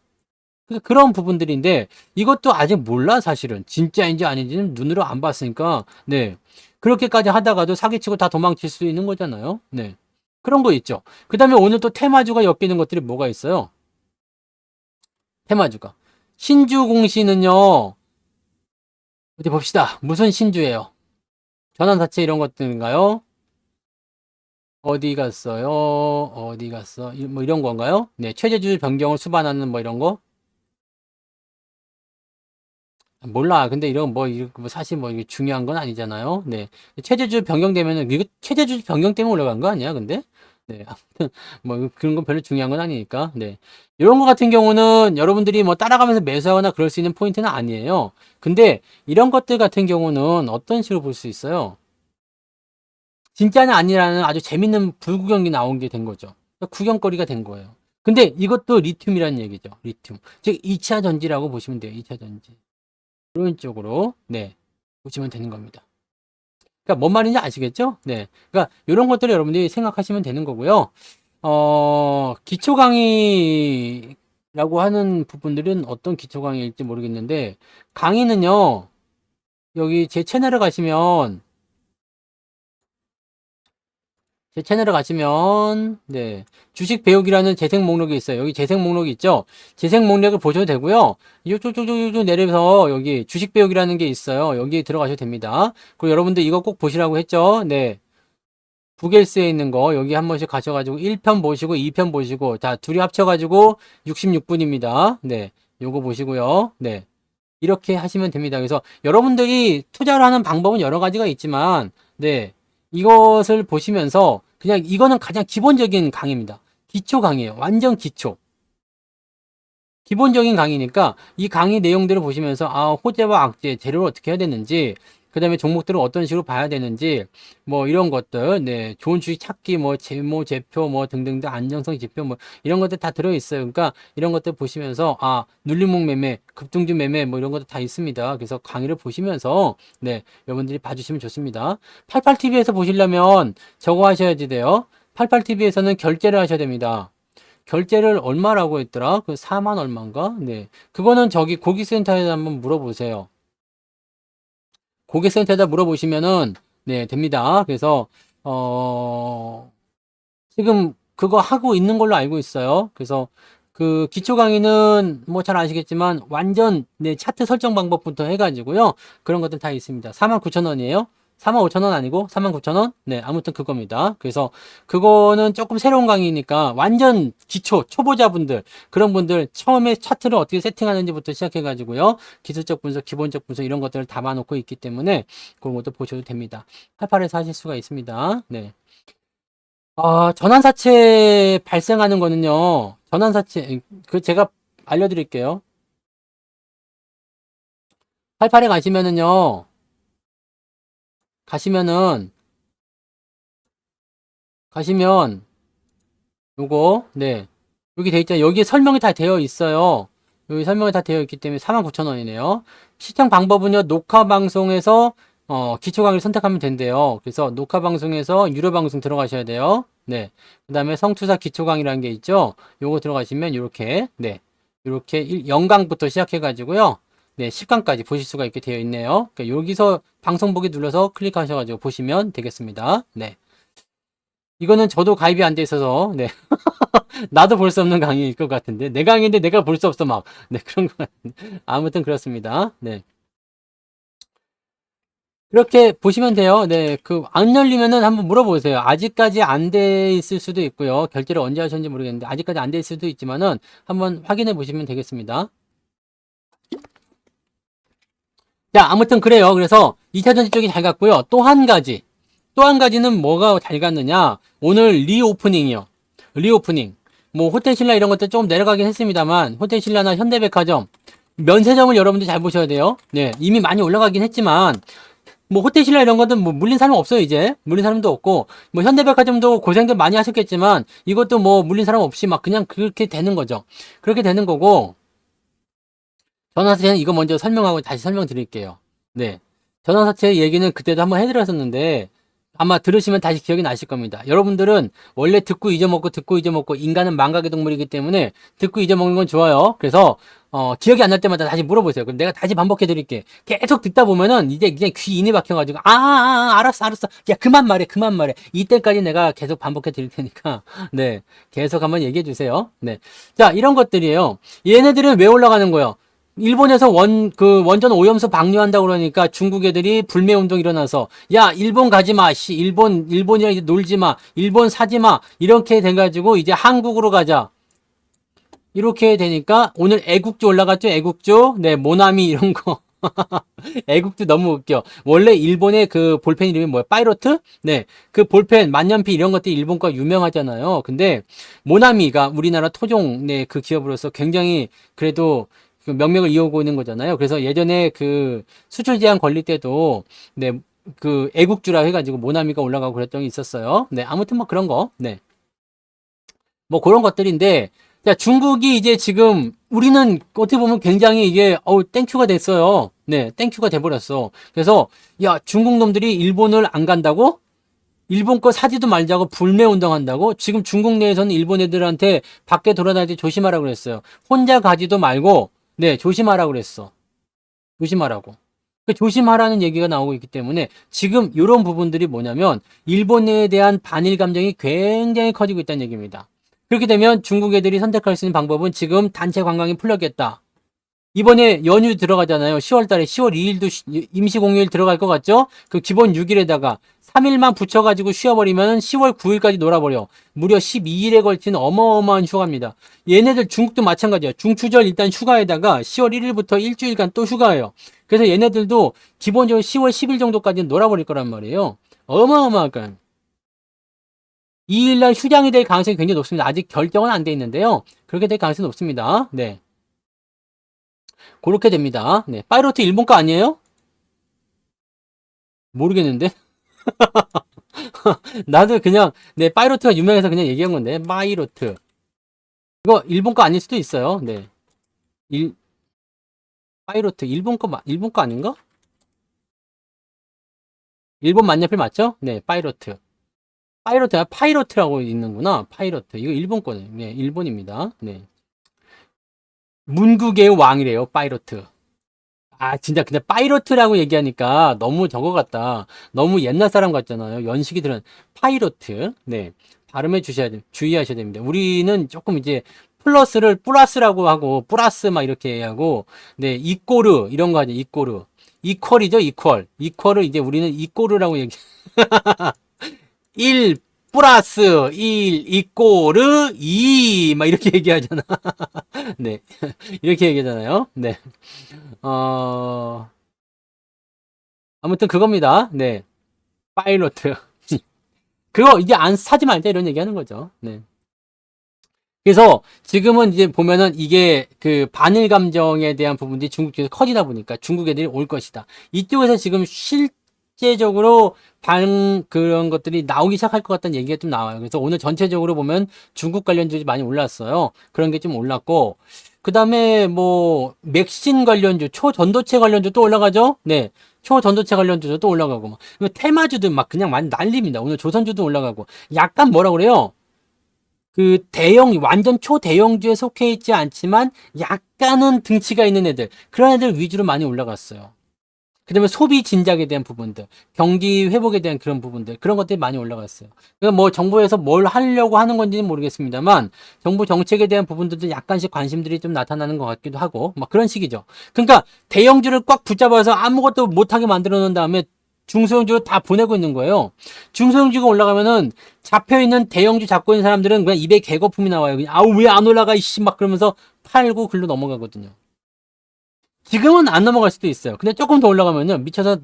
그러니까 그런 부분들인데 이것도 아직 몰라 사실은 진짜인지 아닌지는 눈으로 안 봤으니까 네 그렇게까지 하다가도 사기치고 다 도망칠 수 있는 거잖아요. 네 그런 거 있죠. 그 다음에 오늘 또 테마주가 엮이는 것들이 뭐가 있어요? 테마주가 신주공시는요 어디 봅시다. 무슨 신주예요? 전환사채 이런 것들인가요? 어디 갔어요? 어디 갔어? 뭐 이런 건가요? 네 최저주 변경을 수반하는 뭐 이런 거? 몰라. 근데 이런 뭐 사실 뭐 이게 중요한 건 아니잖아요. 네. 체제주 변경되면은 이거 체제주 변경 때문에 올라간 거 아니야? 근데 네. 아무튼 뭐 그런 건 별로 중요한 건 아니니까. 네. 이런 거 같은 경우는 여러분들이 뭐 따라가면서 매수하거나 그럴 수 있는 포인트는 아니에요. 근데 이런 것들 같은 경우는 어떤 식으로 볼 수 있어요? 진짜는 아니라는 아주 재밌는 불구경이 나온 게 된 거죠. 구경거리가 된 거예요. 근데 이것도 리튬이라는 얘기죠. 리튬. 즉 2차 전지라고 보시면 돼요. 2차 전지. 이런 쪽으로 네 보시면 되는 겁니다. 그러니까 뭔 말인지 아시겠죠? 네, 그러니까 이런 것들을 여러분들이 생각하시면 되는 거고요. 기초 강의라고 하는 부분들은 어떤 기초 강의일지 모르겠는데 강의는요 여기 제 채널에 가시면 네 주식 배우기라는 재생 목록이 있어요. 여기 재생 목록이 있죠. 재생 목록을 보셔도 되고요. 요쪽쪽쪽쪽 내려서 여기 주식 배우기라는 게 있어요. 여기 들어가셔도 됩니다. 그리고 여러분들 이거 꼭 보시라고 했죠. 네. 구겔스에 있는 거 여기 한 번씩 가셔가지고 1편 보시고 2편 보시고 자 둘이 합쳐가지고 66분입니다. 네. 요거 보시고요. 네. 이렇게 하시면 됩니다. 그래서 여러분들이 투자를 하는 방법은 여러 가지가 있지만, 네, 이것을 보시면서 그냥 이거는 가장 기본적인 강의입니다. 기초 강의예요. 완전 기초. 기본적인 강의니까 이 강의 내용들을 보시면서 호재와 악재, 재료를 어떻게 해야 되는지, 그 다음에 종목들을 어떤 식으로 봐야 되는지, 뭐 이런 것들, 네, 좋은 주식 찾기, 뭐 재무, 제표, 뭐 등등등 안정성 지표, 뭐 이런 것들 다 들어있어요. 그러니까 이런 것들 보시면서 눌림목 매매, 급등주 매매, 뭐 이런 것도 다 있습니다. 그래서 강의를 보시면서 네, 여러분들이 봐주시면 좋습니다. 88TV에서 보시려면 저거 하셔야지 돼요. 88TV에서는 결제를 하셔야 됩니다. 결제를 얼마라고 했더라? 그 4만 얼마인가? 네. 그거는 저기 고객센터에 한번 물어보세요. 고객센터에다 물어보시면은, 네, 됩니다. 그래서, 지금 그거 하고 있는 걸로 알고 있어요. 그래서 그 기초 강의는 뭐 잘 아시겠지만 완전 네, 차트 설정 방법부터 해가지고요. 그런 것들 다 있습니다. 49,000원이에요. 45,000원 아니고 49,000원? 네, 아무튼 그겁니다. 그래서 그거는 조금 새로운 강의니까 완전 기초, 초보자분들, 그런 분들 처음에 차트를 어떻게 세팅하는지부터 시작해가지고요. 기술적 분석, 기본적 분석 이런 것들을 담아놓고 있기 때문에 그런 것도 보셔도 됩니다. 88에서 하실 수가 있습니다. 네. 전환사채 발생하는 거는요, 전환사채, 그 제가 알려드릴게요. 88에 가시면은요, 가시면은 가시면 요거 네 여기 돼 있잖아요. 여기에 설명이 다 되어 있어요. 여기 설명이 다 되어 있기 때문에 49,000원이네요. 시청 방법은요. 녹화 방송에서 기초 강의를 선택하면 된대요. 그래서 녹화 방송에서 유료 방송 들어가셔야 돼요. 네. 그다음에 성투사 기초 강의라는 게 있죠. 요거 들어가시면 요렇게 네. 요렇게 0강부터 시작해 가지고요. 네, 10강까지 보실 수가 있게 되어 있네요. 그러니까 여기서 방송 보기 눌러서 클릭하셔 가지고 보시면 되겠습니다. 네. 이거는 저도 가입이 안 돼 있어서 네. 나도 볼 수 없는 강의일 것 같은데 내 강의인데 내가 볼 수 없어 막 네 그런 거 같은데 아무튼 그렇습니다. 네 그렇게 보시면 돼요. 네 그 안 열리면은 한번 물어보세요. 아직까지 안 돼 있을 수도 있고요. 결제를 언제 하셨는지 모르겠는데 아직까지 안 돼 있을 수도 있지만은 한번 확인해 보시면 되겠습니다. 자 아무튼 그래요. 그래서 2차 전지 쪽이 잘 갔고요. 또 한 가지는 뭐가 잘 갔느냐, 오늘 리오프닝이요. 리오프닝. 뭐 호텔신라 이런 것들 조금 내려가긴 했습니다만 호텔신라나 현대백화점, 면세점을 여러분들 잘 보셔야 돼요. 네, 이미 많이 올라가긴 했지만 뭐 호텔신라 이런 것들 뭐 물린 사람 없어요. 이제 물린 사람도 없고, 뭐 현대백화점도 고생들 많이 하셨겠지만 이것도 뭐 물린 사람 없이 막 그냥 그렇게 되는 거죠. 그렇게 되는 거고, 전환사채는 이거 먼저 설명하고 다시 설명드릴게요. 네, 전환사채 얘기는 그때도 한번 해드렸었는데 아마 들으시면 다시 기억이 나실 겁니다. 여러분들은 원래 듣고 잊어먹고 인간은 망각의 동물이기 때문에 듣고 잊어먹는 건 좋아요. 그래서 기억이 안 날 때마다 다시 물어보세요. 그럼 내가 다시 반복해 드릴게. 계속 듣다 보면은 이제 그냥 귀 인이 박혀가지고 알았어. 야 그만 말해. 이때까지 내가 계속 반복해 드릴 테니까 네 계속 한번 얘기해 주세요. 네, 자 이런 것들이에요. 얘네들은 왜 올라가는 거예요? 일본에서 원전 오염수 방류한다고 그러니까 중국 애들이 불매 운동 일어나서, 야, 일본 가지 마. 일본이랑 이제 놀지 마. 일본 사지 마. 이렇게 돼가지고 이제 한국으로 가자. 이렇게 되니까 오늘 애국주 올라갔죠? 애국주. 네, 모나미 이런 거. 애국주 너무 웃겨. 원래 일본의 그 볼펜 이름이 뭐야? 파이로트? 네. 그 볼펜, 만년필 이런 것들이 일본 거 유명하잖아요. 근데 모나미가 우리나라 토종 네, 그 기업으로서 굉장히 그래도 그 명맥을 이어오고 있는 거잖아요. 그래서 예전에 그 수출 제한 걸릴 때도 네, 그 애국주라 해가지고 모나미가 올라가고 그랬던 게 있었어요. 네, 아무튼 뭐 그런 거. 네. 뭐 그런 것들인데, 자, 중국이 이제 지금 우리는 어떻게 보면 굉장히 이게 땡큐가 됐어요. 네, 땡큐가 돼버렸어. 그래서 야, 중국 놈들이 일본을 안 간다고? 일본 거 사지도 말자고 불매 운동한다고? 지금 중국 내에서는 일본 애들한테 밖에 돌아다닐 때 조심하라고 그랬어요. 혼자 가지도 말고 네, 조심하라고 그랬어. 조심하라고. 그 조심하라는 얘기가 나오고 있기 때문에 지금 이런 부분들이 뭐냐면 일본에 대한 반일 감정이 굉장히 커지고 있다는 얘기입니다. 그렇게 되면 중국 애들이 선택할 수 있는 방법은 지금 단체 관광이 풀렸겠다. 이번에 연휴 들어가잖아요. 10월 달에 10월 2일도 임시 공휴일 들어갈 것 같죠? 그 기본 6일에다가 3일만 붙여가지고 쉬어버리면 10월 9일까지 놀아버려. 무려 12일에 걸친 어마어마한 휴가입니다. 얘네들 중국도 마찬가지야. 중추절 일단 휴가에다가 10월 1일부터 일주일간 또 휴가예요. 그래서 얘네들도 기본적으로 10월 10일 정도까지는 놀아버릴 거란 말이에요. 어마어마하게. 2일날 휴장이 될 가능성이 굉장히 높습니다. 아직 결정은 안 돼 있는데요. 그렇게 될 가능성이 높습니다. 네. 그렇게 됩니다. 네. 파이로트 일본 거 아니에요? 모르겠는데? 나도 그냥, 네, 파이로트가 유명해서 그냥 얘기한 건데, 파이로트. 이거 일본 거 아닐 수도 있어요. 네. 파이로트. 일본 거 아닌가? 일본 만년필 맞죠? 네, 파이로트. 파이로트라고 있는구나. 파이로트. 이거 일본 거네. 네, 일본입니다. 네. 문국의 왕이래요, 파이로트. 아, 진짜 근데 파이로트라고 얘기하니까 너무 저거 같다. 너무 옛날 사람 같잖아요. 연식이 들은 파이로트. 네. 발음해 주의하셔야 됩니다. 우리는 조금 이제 플러스를 플러스라고 하고 플러스 막 이렇게 하고 네, 이꼬르 이런 거 하죠. 이꼬르. 이퀄이죠, 이퀄. 이퀄을 이제 우리는 이꼬르라고 얘기 1 플러스 1 이꼬르 2 막 이렇게 얘기하잖아. 네. 이렇게 얘기하잖아요. 네. 어, 아무튼 그겁니다. 네. 파일로트. 그거 이제 안 사지 말자 이런 얘기 하는 거죠. 네. 그래서 지금은 이제 보면은 이게 그 반일 감정에 대한 부분들이 중국 쪽에서 커지다 보니까 중국 애들이 올 것이다. 이쪽에서 지금 실제적으로 그런 것들이 나오기 시작할 것 같다는 얘기가 좀 나와요. 그래서 오늘 전체적으로 보면 중국 관련주들이 많이 올랐어요. 그런 게 좀 올랐고, 그 다음에 뭐, 맥신 관련주, 초전도체 관련주 또 올라가죠? 네. 초전도체 관련주도 또 올라가고, 막. 테마주들 막 그냥 많이 난립니다. 오늘 조선주도 올라가고. 약간 뭐라 그래요? 그 완전 초대형주에 속해 있지 않지만 약간은 등치가 있는 애들, 그런 애들 위주로 많이 올라갔어요. 그 다음에 소비 진작에 대한 부분들, 경기 회복에 대한 그런 부분들, 그런 것들이 많이 올라갔어요. 그러니까 뭐 정부에서 뭘 하려고 하는 건지는 모르겠습니다만, 정부 정책에 대한 부분들도 약간씩 관심들이 좀 나타나는 것 같기도 하고, 막 그런 식이죠. 그러니까 대형주를 꽉 붙잡아서 아무것도 못하게 만들어 놓은 다음에 중소형주로 다 보내고 있는 거예요. 중소형주가 올라가면은 잡혀있는 대형주 잡고 있는 사람들은 그냥 입에 개거품이 나와요. 아우, 왜 안 올라가, 이씨, 막 그러면서 팔고 글로 넘어가거든요. 지금은 안 넘어갈 수도 있어요. 근데 조금 더 올라가면요, 미쳐서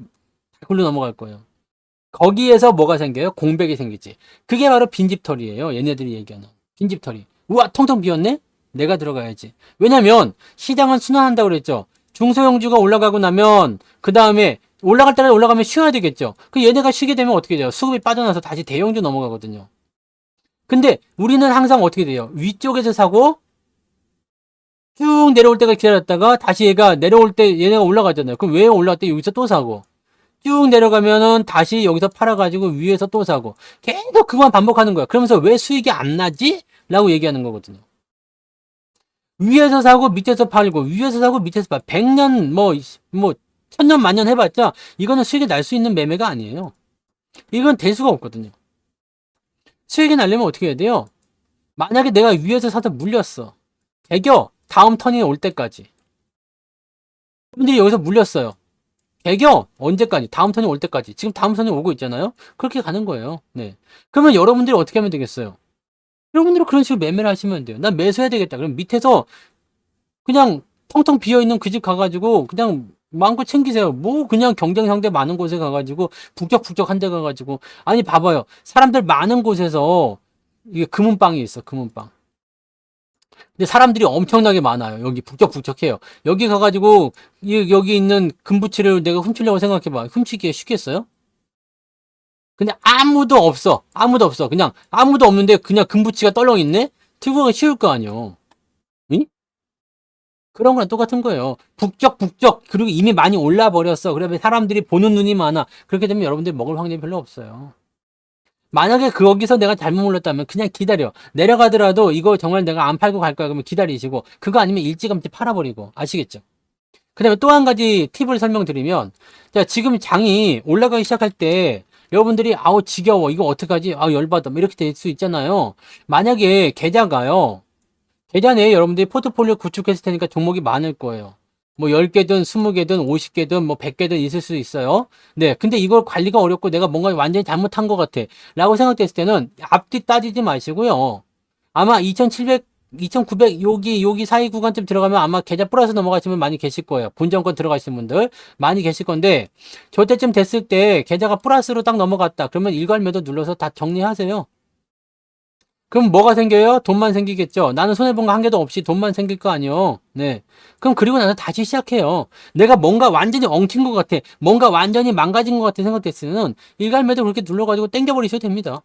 글로 넘어갈 거예요. 거기에서 뭐가 생겨요? 공백이 생기지. 그게 바로 빈집털이에요. 얘네들이 얘기하는. 빈집털이. 우와, 텅텅 비었네? 내가 들어가야지. 왜냐면, 시장은 순환한다고 그랬죠. 중소형주가 올라가고 나면, 그 다음에, 올라갈 때는 올라가면 쉬어야 되겠죠. 그 얘네가 쉬게 되면 어떻게 돼요? 수급이 빠져나서 다시 대형주 넘어가거든요. 근데, 우리는 항상 어떻게 돼요? 위쪽에서 사고, 쭉 내려올 때가 기다렸다가 다시 얘가 내려올 때 얘네가 올라가잖아요. 그럼 왜 올라갈 때 여기서 또 사고, 쭉 내려가면은 다시 여기서 팔아가지고 위에서 또 사고, 계속 그만 반복하는 거야. 그러면서 왜 수익이 안 나지? 라고 얘기하는 거거든요. 위에서 사고 밑에서 팔고, 위에서 사고 밑에서 팔고, 100년 뭐 1000년 만년 해봤자 이거는 수익이 날 수 있는 매매가 아니에요. 이건 될 수가 없거든요. 수익이 나려면 어떻게 해야 돼요? 만약에 내가 위에서 사서 물렸어. 개겨 다음 턴이 올 때까지. 근데 여기서 물렸어요. 개겨 언제까지? 다음 턴이 올 때까지. 지금 다음 턴이 오고 있잖아요. 그렇게 가는 거예요. 네. 그러면 여러분들이 어떻게 하면 되겠어요? 여러분들은 그런 식으로 매매를 하시면 돼요. 난 매수해야 되겠다. 그럼 밑에서 그냥 텅텅 비어있는 그 집 가가지고 그냥 마음껏 챙기세요. 뭐 그냥 경쟁 상대 많은 곳에 가가지고 북적북적 한 데 가가지고, 아니 봐봐요. 사람들 많은 곳에서 이게 금은방이 있어. 금은방. 근데 사람들이 엄청나게 많아요. 여기 북적북적해요. 여기 가가지고 여기 있는 금부치를 내가 훔치려고 생각해봐. 훔치기에 쉽겠어요? 근데 아무도 없어. 아무도 없어. 그냥 아무도 없는데 그냥 금부치가 떨렁 있네? 들고 가기 쉬울 거 아니에요. 응? 그런 거랑 똑같은 거예요. 북적북적. 그리고 이미 많이 올라 버렸어. 그러면 사람들이 보는 눈이 많아. 그렇게 되면 여러분들이 먹을 확률이 별로 없어요. 만약에 거기서 내가 잘못 몰랐다면 그냥 기다려. 내려가더라도 이거 정말 내가 안 팔고 갈 거야. 그러면 기다리시고. 그거 아니면 일찌감치 팔아버리고. 아시겠죠? 그 다음에 또 한 가지 팁을 설명드리면, 자, 지금 장이 올라가기 시작할 때 여러분들이 아우 지겨워, 이거 어떡하지, 아우 열받아, 뭐 이렇게 될 수 있잖아요. 만약에 계좌 내에 여러분들이 포트폴리오 구축했을 테니까 종목이 많을 거예요. 뭐 10개든 20개든 50개든 뭐 100개든 있을 수 있어요. 네. 근데 이걸 관리가 어렵고 내가 뭔가 완전히 잘못한 것 같아 라고 생각됐을 때는 앞뒤 따지지 마시고요. 아마 2700, 2900 여기 사이 구간쯤 들어가면 아마 계좌 플러스 넘어가시는 분 많이 계실 거예요. 본전권 들어가시는 분들 많이 계실 건데, 저때쯤 됐을 때 계좌가 플러스로 딱 넘어갔다. 그러면 일괄 매도 눌러서 다 정리하세요. 그럼 뭐가 생겨요? 돈만 생기겠죠. 나는 손해본 거 한 개도 없이 돈만 생길 거 아니에요. 네. 그럼 그리고 나서 다시 시작해요. 내가 뭔가 완전히 엉킨 것 같아, 뭔가 완전히 망가진 것 같아 생각됐으면 일괄 매도 그렇게 눌러가지고 땡겨버리셔도 됩니다.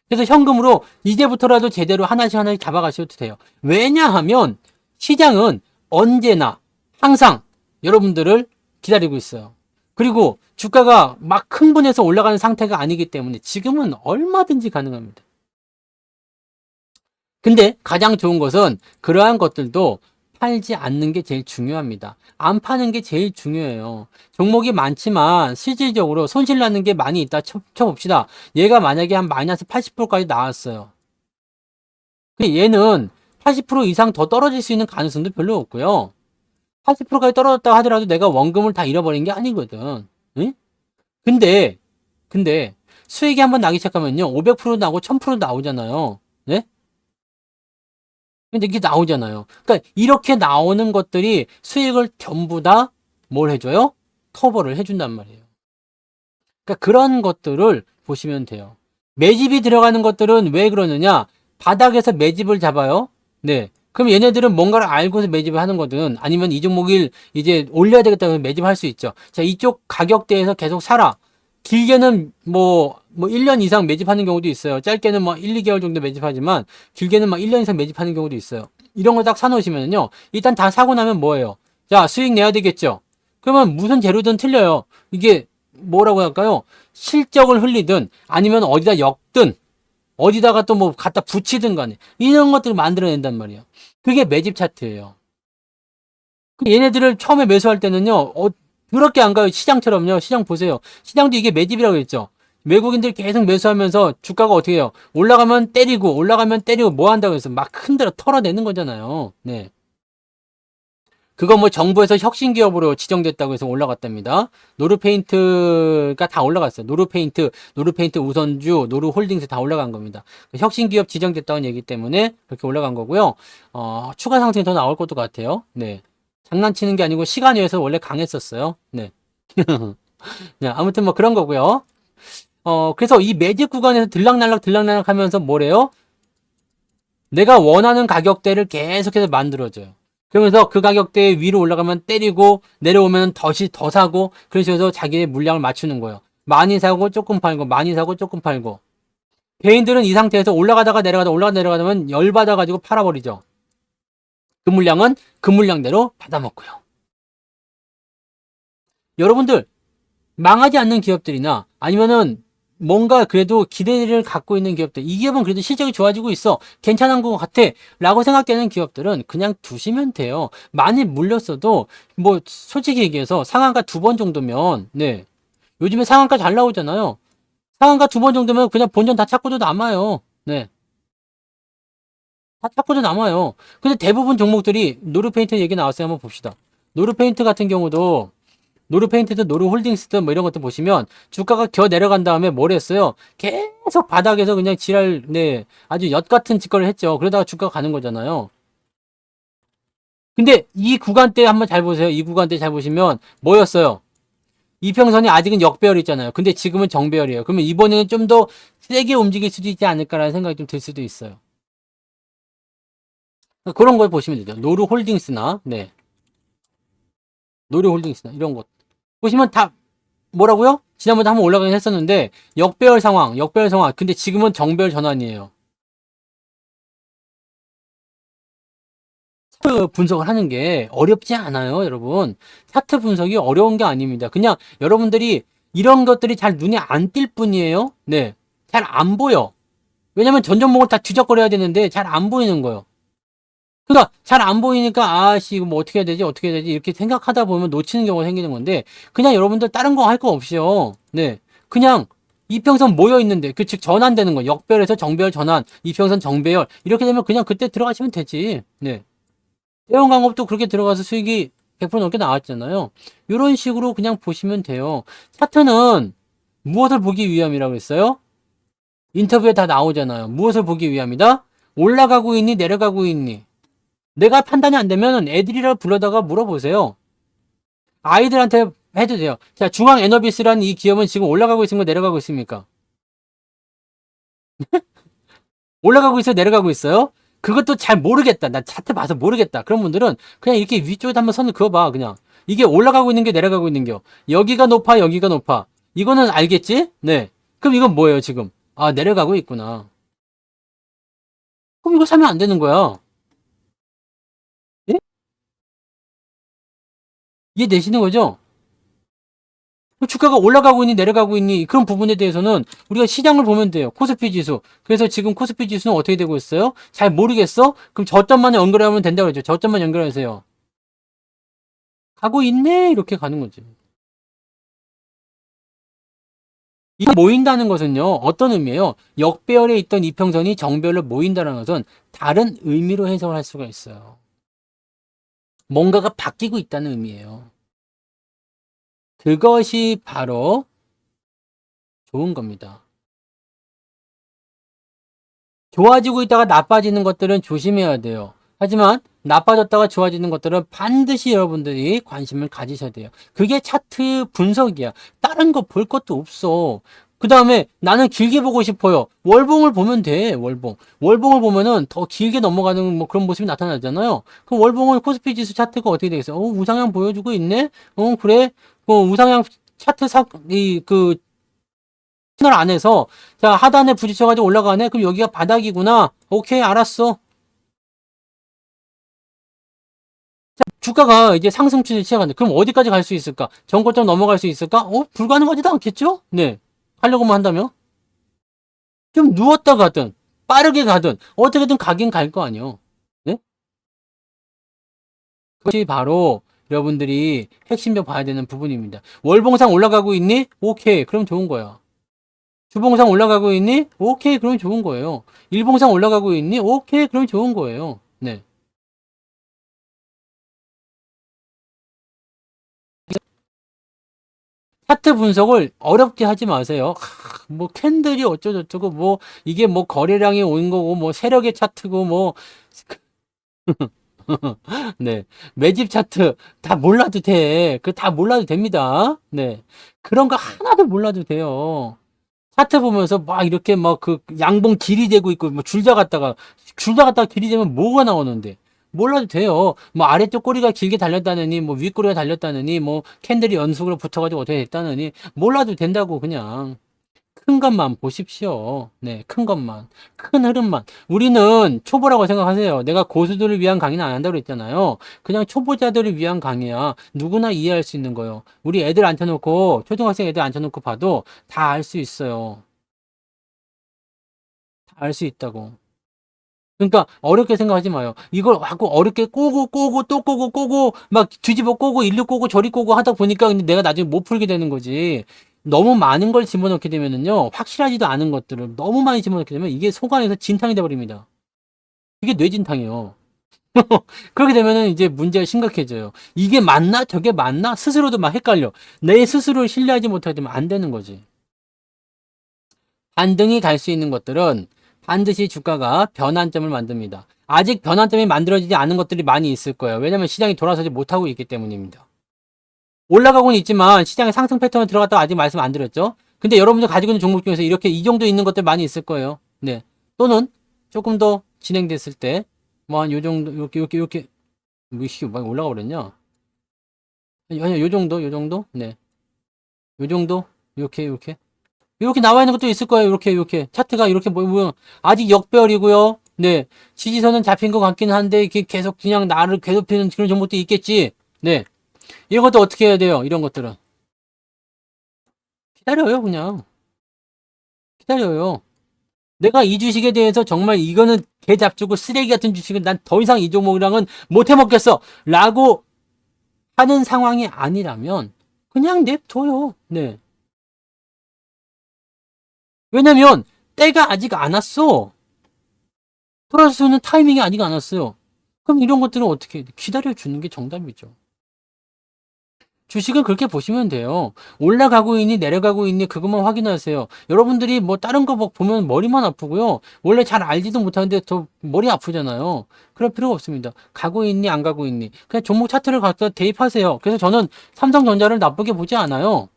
그래서 현금으로 이제부터라도 제대로 하나씩 하나씩 잡아가셔도 돼요. 왜냐하면 시장은 언제나 항상 여러분들을 기다리고 있어요. 그리고 주가가 막 흥분해서 올라가는 상태가 아니기 때문에 지금은 얼마든지 가능합니다. 근데 가장 좋은 것은 그러한 것들도 팔지 않는 게 제일 중요합니다. 안 파는 게 제일 중요해요. 종목이 많지만 실질적으로 손실 나는 게 많이 있다 쳐봅시다. 얘가 만약에 한 마이너스 80%까지 나왔어요. 근데 얘는 80% 이상 더 떨어질 수 있는 가능성도 별로 없고요. 80%까지 떨어졌다 하더라도 내가 원금을 다 잃어버린 게 아니거든. 응? 근데 수익이 한번 나기 시작하면요, 500% 나오고 1000% 나오잖아요. 네? 근데 이게 나오잖아요. 그러니까 이렇게 나오는 것들이 수익을 전부 다 뭘 해줘요? 커버를 해준단 말이에요. 그러니까 그런 것들을 보시면 돼요. 매집이 들어가는 것들은 왜 그러느냐? 바닥에서 매집을 잡아요. 네. 그럼 얘네들은 뭔가를 알고서 매집을 하는 거든, 아니면 이 종목을 이제 올려야 되겠다고 매집할 수 있죠. 자, 이쪽 가격대에서 계속 사라. 길게는 뭐 1년 이상 매집하는 경우도 있어요. 짧게는 뭐 1, 2개월 정도 매집하지만 길게는 막 1년 이상 매집하는 경우도 있어요. 이런 거 딱 사놓으시면요. 일단 다 사고 나면 뭐예요? 자, 수익 내야 되겠죠? 그러면 무슨 재료든 틀려요. 이게 뭐라고 할까요? 실적을 흘리든 아니면 어디다 엮든 어디다가 또 뭐 갖다 붙이든 간에 이런 것들을 만들어낸단 말이에요. 그게 매집 차트예요. 얘네들을 처음에 매수할 때는요, 그렇게 안 가요. 시장처럼요. 시장 보세요. 시장도 이게 매집이라고 했죠. 외국인들 계속 매수하면서 주가가 어떻게 해요? 올라가면 때리고, 올라가면 때리고, 뭐 한다고 해서 막 흔들어 털어내는 거잖아요. 네. 그거 뭐 정부에서 혁신기업으로 지정됐다고 해서 올라갔답니다. 노르페인트가 다 올라갔어요. 노르페인트, 노르페인트 우선주, 노르홀딩스 다 올라간 겁니다. 혁신기업 지정됐다는 얘기 때문에 그렇게 올라간 거고요. 추가 상승이 더 나올 것도 같아요. 네. 장난치는 게 아니고 시간외에서 원래 강했었어요. 네. 네, 아무튼 뭐 그런 거고요. 그래서 이 매집 구간에서 들락날락 하면서 뭐래요? 내가 원하는 가격대를 계속해서 만들어줘요. 그러면서 그 가격대 위로 올라가면 때리고 내려오면 더 사고 그러셔서 자기의 물량을 맞추는 거예요. 많이 사고 조금 팔고 많이 사고 조금 팔고 개인들은 이 상태에서 올라가다가 내려가다면 열받아가지고 팔아버리죠. 그 물량은 그 물량대로 받아먹고요. 여러분들 망하지 않는 기업들이나 아니면은 뭔가 그래도 기대를 갖고 있는 기업들, 이 기업은 그래도 실적이 좋아지고 있어, 괜찮은 것 같아 라고 생각되는 기업들은 그냥 두시면 돼요. 많이 물렸어도 뭐 솔직히 얘기해서 상한가 2번 정도면, 네, 요즘에 상한가 잘 나오잖아요. 상한가 2번 정도면 그냥 본전 다 찾고도 남아요. 네, 다 찾고도 남아요. 근데 대부분 종목들이 노르페인트 얘기 나왔어요. 한번 봅시다. 노르페인트 같은 경우도 노르페인트든 노르홀딩스든 뭐 이런 것도 보시면 주가가 겨 내려간 다음에 뭘 했어요? 계속 바닥에서 그냥 지랄, 네, 아주 엿 같은 짓거리를 했죠. 그러다가 주가가 가는 거잖아요. 근데 이 구간대 한번 잘 보세요. 이 구간대 잘 보시면 뭐였어요? 이평선이 아직은 역배열 있잖아요. 근데 지금은 정배열이에요. 그러면 이번에는 좀 더 세게 움직일 수도 있지 않을까라는 생각이 좀 들 수도 있어요. 그런 걸 보시면 되죠. 노르홀딩스나, 네, 노르홀딩스나 이런 것 보시면 다 뭐라고요? 지난번에 한번 올라가긴 했었는데 역배열 상황, 역배열 상황. 근데 지금은 정배열 전환이에요. 차트 분석을 하는 게 어렵지 않아요, 여러분. 차트 분석이 어려운 게 아닙니다. 그냥 여러분들이 이런 것들이 잘 눈에 안 띌 뿐이에요. 네, 잘 안 보여. 왜냐면 전 종목을 다 뒤적거려야 되는데 잘 안 보이는 거예요. 그러니까 잘 안 보이니까 아씨 이거 뭐 어떻게 해야 되지 어떻게 해야 되지 이렇게 생각하다 보면 놓치는 경우가 생기는 건데 그냥 여러분들 다른 거 할 거 없이요. 네, 그냥 이평선 모여 있는데 그 즉 전환되는 거 역별에서 정배열 전환 이평선 정배열 이렇게 되면 그냥 그때 들어가시면 되지. 네, 대형 광업도 그렇게 들어가서 수익이 100% 넘게 나왔잖아요. 이런 식으로 그냥 보시면 돼요. 차트는 무엇을 보기 위함이라고 했어요? 인터뷰에 다 나오잖아요. 무엇을 보기 위함이다? 올라가고 있니 내려가고 있니? 내가 판단이 안 되면 애들이라 불러다가 물어보세요. 아이들한테 해도 돼요. 자, 중앙 에너비스라는 이 기업은 지금 올라가고 있습니까? 내려가고 있습니까? 올라가고 있어요? 내려가고 있어요? 그것도 잘 모르겠다. 나 차트 봐서 모르겠다. 그런 분들은 그냥 이렇게 위쪽에다 한번 선을 그어봐. 그냥. 이게 올라가고 있는 게 내려가고 있는 게 여기가 높아, 여기가 높아. 이거는 알겠지? 네. 그럼 이건 뭐예요, 지금? 아, 내려가고 있구나. 그럼 이거 사면 안 되는 거야. 예? 이해되시는 거죠? 주가가 올라가고 있니 내려가고 있니 그런 부분에 대해서는 우리가 시장을 보면 돼요. 코스피 지수. 그래서 지금 코스피 지수는 어떻게 되고 있어요? 잘 모르겠어? 그럼 저점만 연결하면 된다고 그러죠. 저점만 연결하세요. 가고 있네 이렇게 가는 거지. 이 모인다는 것은요. 어떤 의미예요? 역배열에 있던 이평선이 정배열로 모인다는 것은 다른 의미로 해석을 할 수가 있어요. 뭔가가 바뀌고 있다는 의미예요. 그것이 바로 좋은 겁니다. 좋아지고 있다가 나빠지는 것들은 조심해야 돼요. 하지만 나빠졌다가 좋아지는 것들은 반드시 여러분들이 관심을 가지셔야 돼요. 그게 차트 분석이야. 다른 거 볼 것도 없어. 그 다음에 나는 길게 보고 싶어요. 월봉을 보면 돼. 월봉. 월봉을 보면은 더 길게 넘어가는 뭐 그런 모습이 나타나잖아요. 그럼 월봉을 코스피 지수 차트가 어떻게 되겠어요? 우상향 보여주고 있네? 그래? 우상향 차트 그 안에서 자 하단에 부딪혀가지고 올라가네. 그럼 여기가 바닥이구나. 오케이 알았어. 주가가 이제 상승 추세 시작한다. 그럼 어디까지 갈 수 있을까? 전고점 넘어갈 수 있을까? 불가능하지도 않겠죠? 네. 하려고만 한다면? 좀 누웠다 가든, 빠르게 가든, 어떻게든 가긴 갈 거 아니요. 네? 그것이 바로 여러분들이 핵심적 봐야 되는 부분입니다. 월봉상 올라가고 있니? 오케이. 그럼 좋은 거야. 주봉상 올라가고 있니? 오케이. 그럼 좋은 거예요. 일봉상 올라가고 있니? 오케이. 그럼 좋은 거예요. 네. 차트 분석을 어렵게 하지 마세요. 뭐 캔들이 어쩌고저쩌고 뭐 이게 뭐 거래량이 온 거고 뭐 세력의 차트고 뭐 네. 매집 차트 다 몰라도 돼. 그 다 몰라도 됩니다. 네. 그런 거 하나도 몰라도 돼요. 차트 보면서 막 이렇게 막 그 양봉 길이 되고 있고 뭐 줄자 갔다가 길이 되면 뭐가 나오는데 몰라도 돼요. 뭐 아래쪽 꼬리가 길게 달렸다느니 뭐 윗꼬리가 달렸다느니 뭐 캔들이 연속으로 붙어가지고 어떻게 됐다느니 몰라도 된다고 그냥 큰 것만 보십시오. 네, 큰 것만. 큰 흐름만. 우리는 초보라고 생각하세요. 내가 고수들을 위한 강의는 안 한다고 그랬잖아요. 그냥 초보자들을 위한 강의야. 누구나 이해할 수 있는 거예요. 우리 애들 앉혀놓고, 초등학생 애들 앉혀놓고 봐도 다 알 수 있어요. 다 알 수 있다고. 그러니까 어렵게 생각하지 마요. 이걸 자꾸 어렵게 꼬고 또 꼬고 막 뒤집어 꼬고 일로 꼬고 저리 꼬고 하다 보니까 근데 내가 나중에 못 풀게 되는 거지. 너무 많은 걸 집어넣게 되면은요 확실하지도 않은 것들을 너무 많이 집어넣게 되면 이게 속안에서 진탕이 돼버립니다. 이게 뇌진탕이에요. 그렇게 되면은 이제 문제가 심각해져요. 이게 맞나 저게 맞나 스스로도 막 헷갈려. 내 스스로를 신뢰하지 못하게 되면 안 되는 거지. 반등이 갈 수 있는 것들은 반드시 주가가 변환점을 만듭니다. 아직 변환점이 만들어지지 않은 것들이 많이 있을 거예요. 왜냐하면 시장이 돌아서지 못하고 있기 때문입니다. 올라가고는 있지만 시장의 상승 패턴에 들어갔다가 아직 말씀 안 드렸죠. 근데 여러분들 가지고 있는 종목 중에서 이렇게 이 정도 있는 것들 많이 있을 거예요. 네. 또는 조금 더 진행됐을 때 뭐 한 요 정도 이렇게 뭐씨 막 올라가 버렸냐? 아니 요 정도? 네. 요 정도? 이렇게 나와 있는 것도 있을 거예요. 이렇게 차트가 이렇게 뭐 아직 역별이고요. 네, 지지선은 잡힌 것 같긴 한데 이게 계속 그냥 나를 괴롭히는 그런 종목도 있겠지. 네, 이런 것도 어떻게 해야 돼요? 이런 것들은 기다려요, 그냥 기다려요. 내가 이 주식에 대해서 정말 이거는 개잡주고 쓰레기 같은 주식은 난 더 이상 이 종목이랑은 못 해먹겠어라고 하는 상황이 아니라면 그냥 냅둬요. 네, 왜냐면 때가 아직 안 왔어. 돌아설 수 있는 타이밍이 아직 안 왔어요. 그럼 이런 것들은 어떻게 기다려주는 게 정답이죠. 주식은 그렇게 보시면 돼요. 올라가고 있니 내려가고 있니 그것만 확인하세요. 여러분들이 뭐 다른 거 보면 머리만 아프고요. 원래 잘 알지도 못하는데 더 머리 아프잖아요. 그럴 필요가 없습니다. 가고 있니 안 가고 있니 그냥 종목 차트를 갖다 대입하세요. 그래서 저는 삼성전자를 나쁘게 보지 않아요.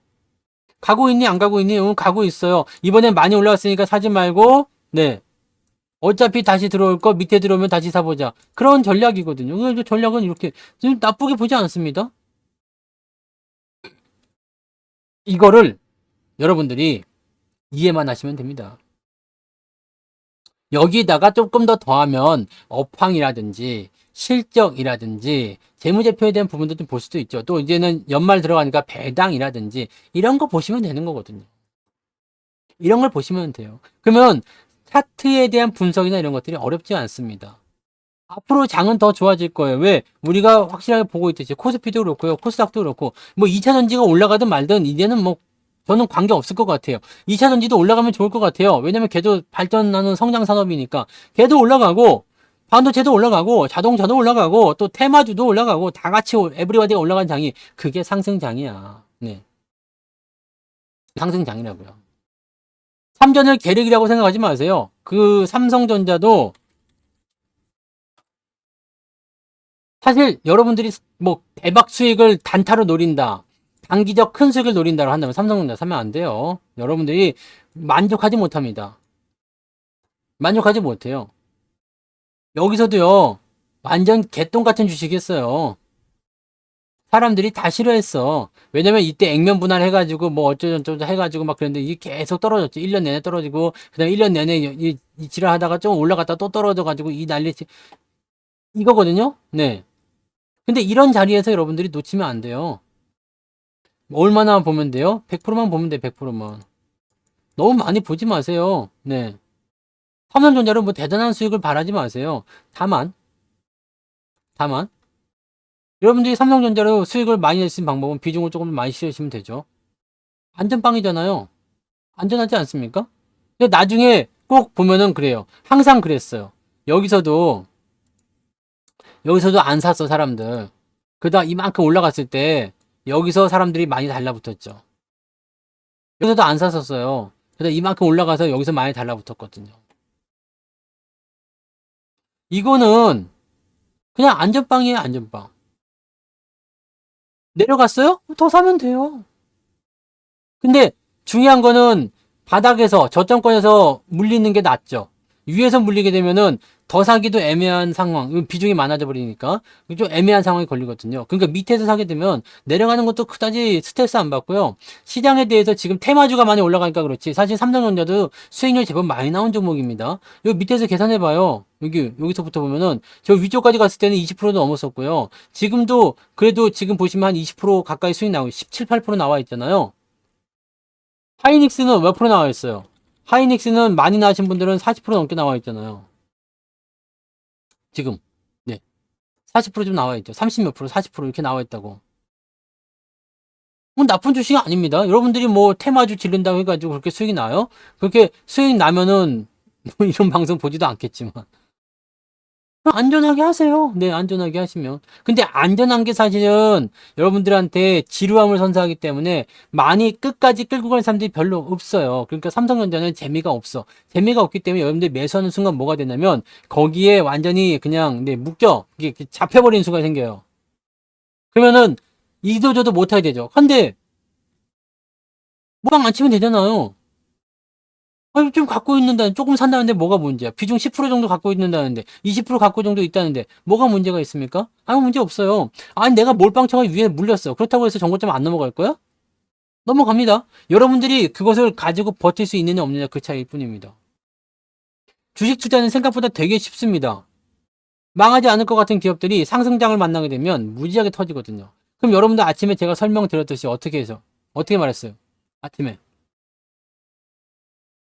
가고 있니 안 가고 있니? 응, 가고 있어요. 이번엔 많이 올라왔으니까 사지 말고 네. 어차피 다시 들어올 거 밑에 들어오면 다시 사보자. 그런 전략이거든요. 그 전략은 이렇게 나쁘게 보지 않습니다. 이거를 여러분들이 이해만 하시면 됩니다. 여기다가 조금 더 더하면 업황이라든지 실적이라든지 재무제표에 대한 부분도 좀 볼 수도 있죠. 또 이제는 연말 들어가니까 배당이라든지 이런 거 보시면 되는 거거든요. 이런 걸 보시면 돼요. 그러면 차트에 대한 분석이나 이런 것들이 어렵지 않습니다. 앞으로 장은 더 좋아질 거예요. 왜? 우리가 확실하게 보고 있듯이 코스피도 그렇고요. 코스닥도 그렇고 뭐 2차 전지가 올라가든 말든 이제는 뭐 저는 관계 없을 것 같아요. 2차 전지도 올라가면 좋을 것 같아요. 왜냐면 걔도 발전하는 성장 산업이니까 걔도 올라가고 반도체도 올라가고 자동차도 올라가고 또 테마주도 올라가고 다 같이 에브리바디가 올라간 장이 그게 상승장이야. 네. 상승장이라고요. 삼전을 계륵이라고 생각하지 마세요. 그 삼성전자도 사실 여러분들이 뭐 대박 수익을 단타로 노린다. 단기적 큰 수익을 노린다고 한다면 삼성전자 사면 안 돼요. 여러분들이 만족하지 못합니다. 만족하지 못해요. 여기서도요. 완전 개똥 같은 주식이 있어요. 사람들이 다 싫어했어. 왜냐면 이때 액면 분할해가지고 뭐 어쩌고저쩌고 해가지고 막 그랬는데 이게 계속 떨어졌지. 1년 내내 떨어지고 그다음에 1년 내내 이 지랄하다가 좀 올라갔다 또 떨어져가지고 이 난리 이거거든요. 네. 근데 이런 자리에서 여러분들이 놓치면 안 돼요. 얼마나 보면 돼요? 100%만 보면 돼. 100%만. 너무 많이 보지 마세요. 네. 삼성전자로 뭐 대단한 수익을 바라지 마세요. 다만 여러분들이 삼성전자로 수익을 많이 낼 수 있는 방법은 비중을 조금 많이 실으시면 되죠. 안전빵이잖아요. 안전하지 않습니까? 근데 나중에 꼭 보면은 그래요. 항상 그랬어요. 여기서도 여기서도 안 샀어 사람들. 그러다 이만큼 올라갔을 때 여기서 사람들이 많이 달라붙었죠. 여기서도 안 샀었어요. 그러다 이만큼 올라가서 여기서 많이 달라붙었거든요. 이거는 그냥 안전빵이에요. 안전빵. 내려갔어요? 더 사면 돼요. 근데 중요한 거는 바닥에서 저점권에서 물리는 게 낫죠. 위에서 물리게 되면은 더 사기도 애매한 상황, 비중이 많아져 버리니까 좀 애매한 상황이 걸리거든요. 그러니까 밑에서 사게 되면 내려가는 것도 그다지 스트레스 안 받고요. 시장에 대해서 지금 테마주가 많이 올라가니까 그렇지. 사실 삼성전자도 수익률 제법 많이 나온 종목입니다. 여기 밑에서 계산해 봐요. 여기서부터 보면은 저 위쪽까지 갔을 때는 20%도 넘었었고요. 지금도 그래도 지금 보시면 한 20% 가까이 수익 나오고 17, 8% 나와 있잖아요. 하이닉스는 몇 프로 나와 있어요? 하이닉스는 많이 나신 분들은 40% 넘게 나와 있잖아요. 지금. 네. 40%좀 나와 있죠. 30 몇 프로, 40% 이렇게 나와 있다고. 뭐 나쁜 주식이 아닙니다. 여러분들이 뭐 테마주 지른다고 해가지고 그렇게 수익이 나요? 그렇게 수익 나면은 뭐 이런 방송 보지도 않겠지만. 안전하게 하세요. 네, 안전하게 하시면. 근데 안전한 게 사실은 여러분들한테 지루함을 선사하기 때문에 많이 끝까지 끌고 가는 사람들이 별로 없어요. 그러니까 삼성전자는 재미가 없어. 재미가 없기 때문에 여러분들이 매수하는 순간 뭐가 되냐면 거기에 완전히 그냥 네, 묶여. 이게 잡혀버리는 순간이 생겨요. 그러면은 이도저도 못하게 되죠. 근데 뭐랑 안 치면 되잖아요. 아니, 좀 갖고 있는다는, 조금 산다는데 뭐가 문제야? 비중 10% 정도 갖고 있는다는데, 20% 갖고 정도 있다는데, 뭐가 문제가 있습니까? 아무 문제 없어요. 아니, 내가 몰빵처가 위에 물렸어. 그렇다고 해서 정고점 안 넘어갈 거야? 넘어갑니다. 여러분들이 그것을 가지고 버틸 수 있느냐 없느냐 그 차이일 뿐입니다. 주식 투자는 생각보다 되게 쉽습니다. 망하지 않을 것 같은 기업들이 상승장을 만나게 되면 무지하게 터지거든요. 그럼 여러분들 아침에 제가 설명드렸듯이 어떻게 해서, 어떻게 말했어요? 아침에.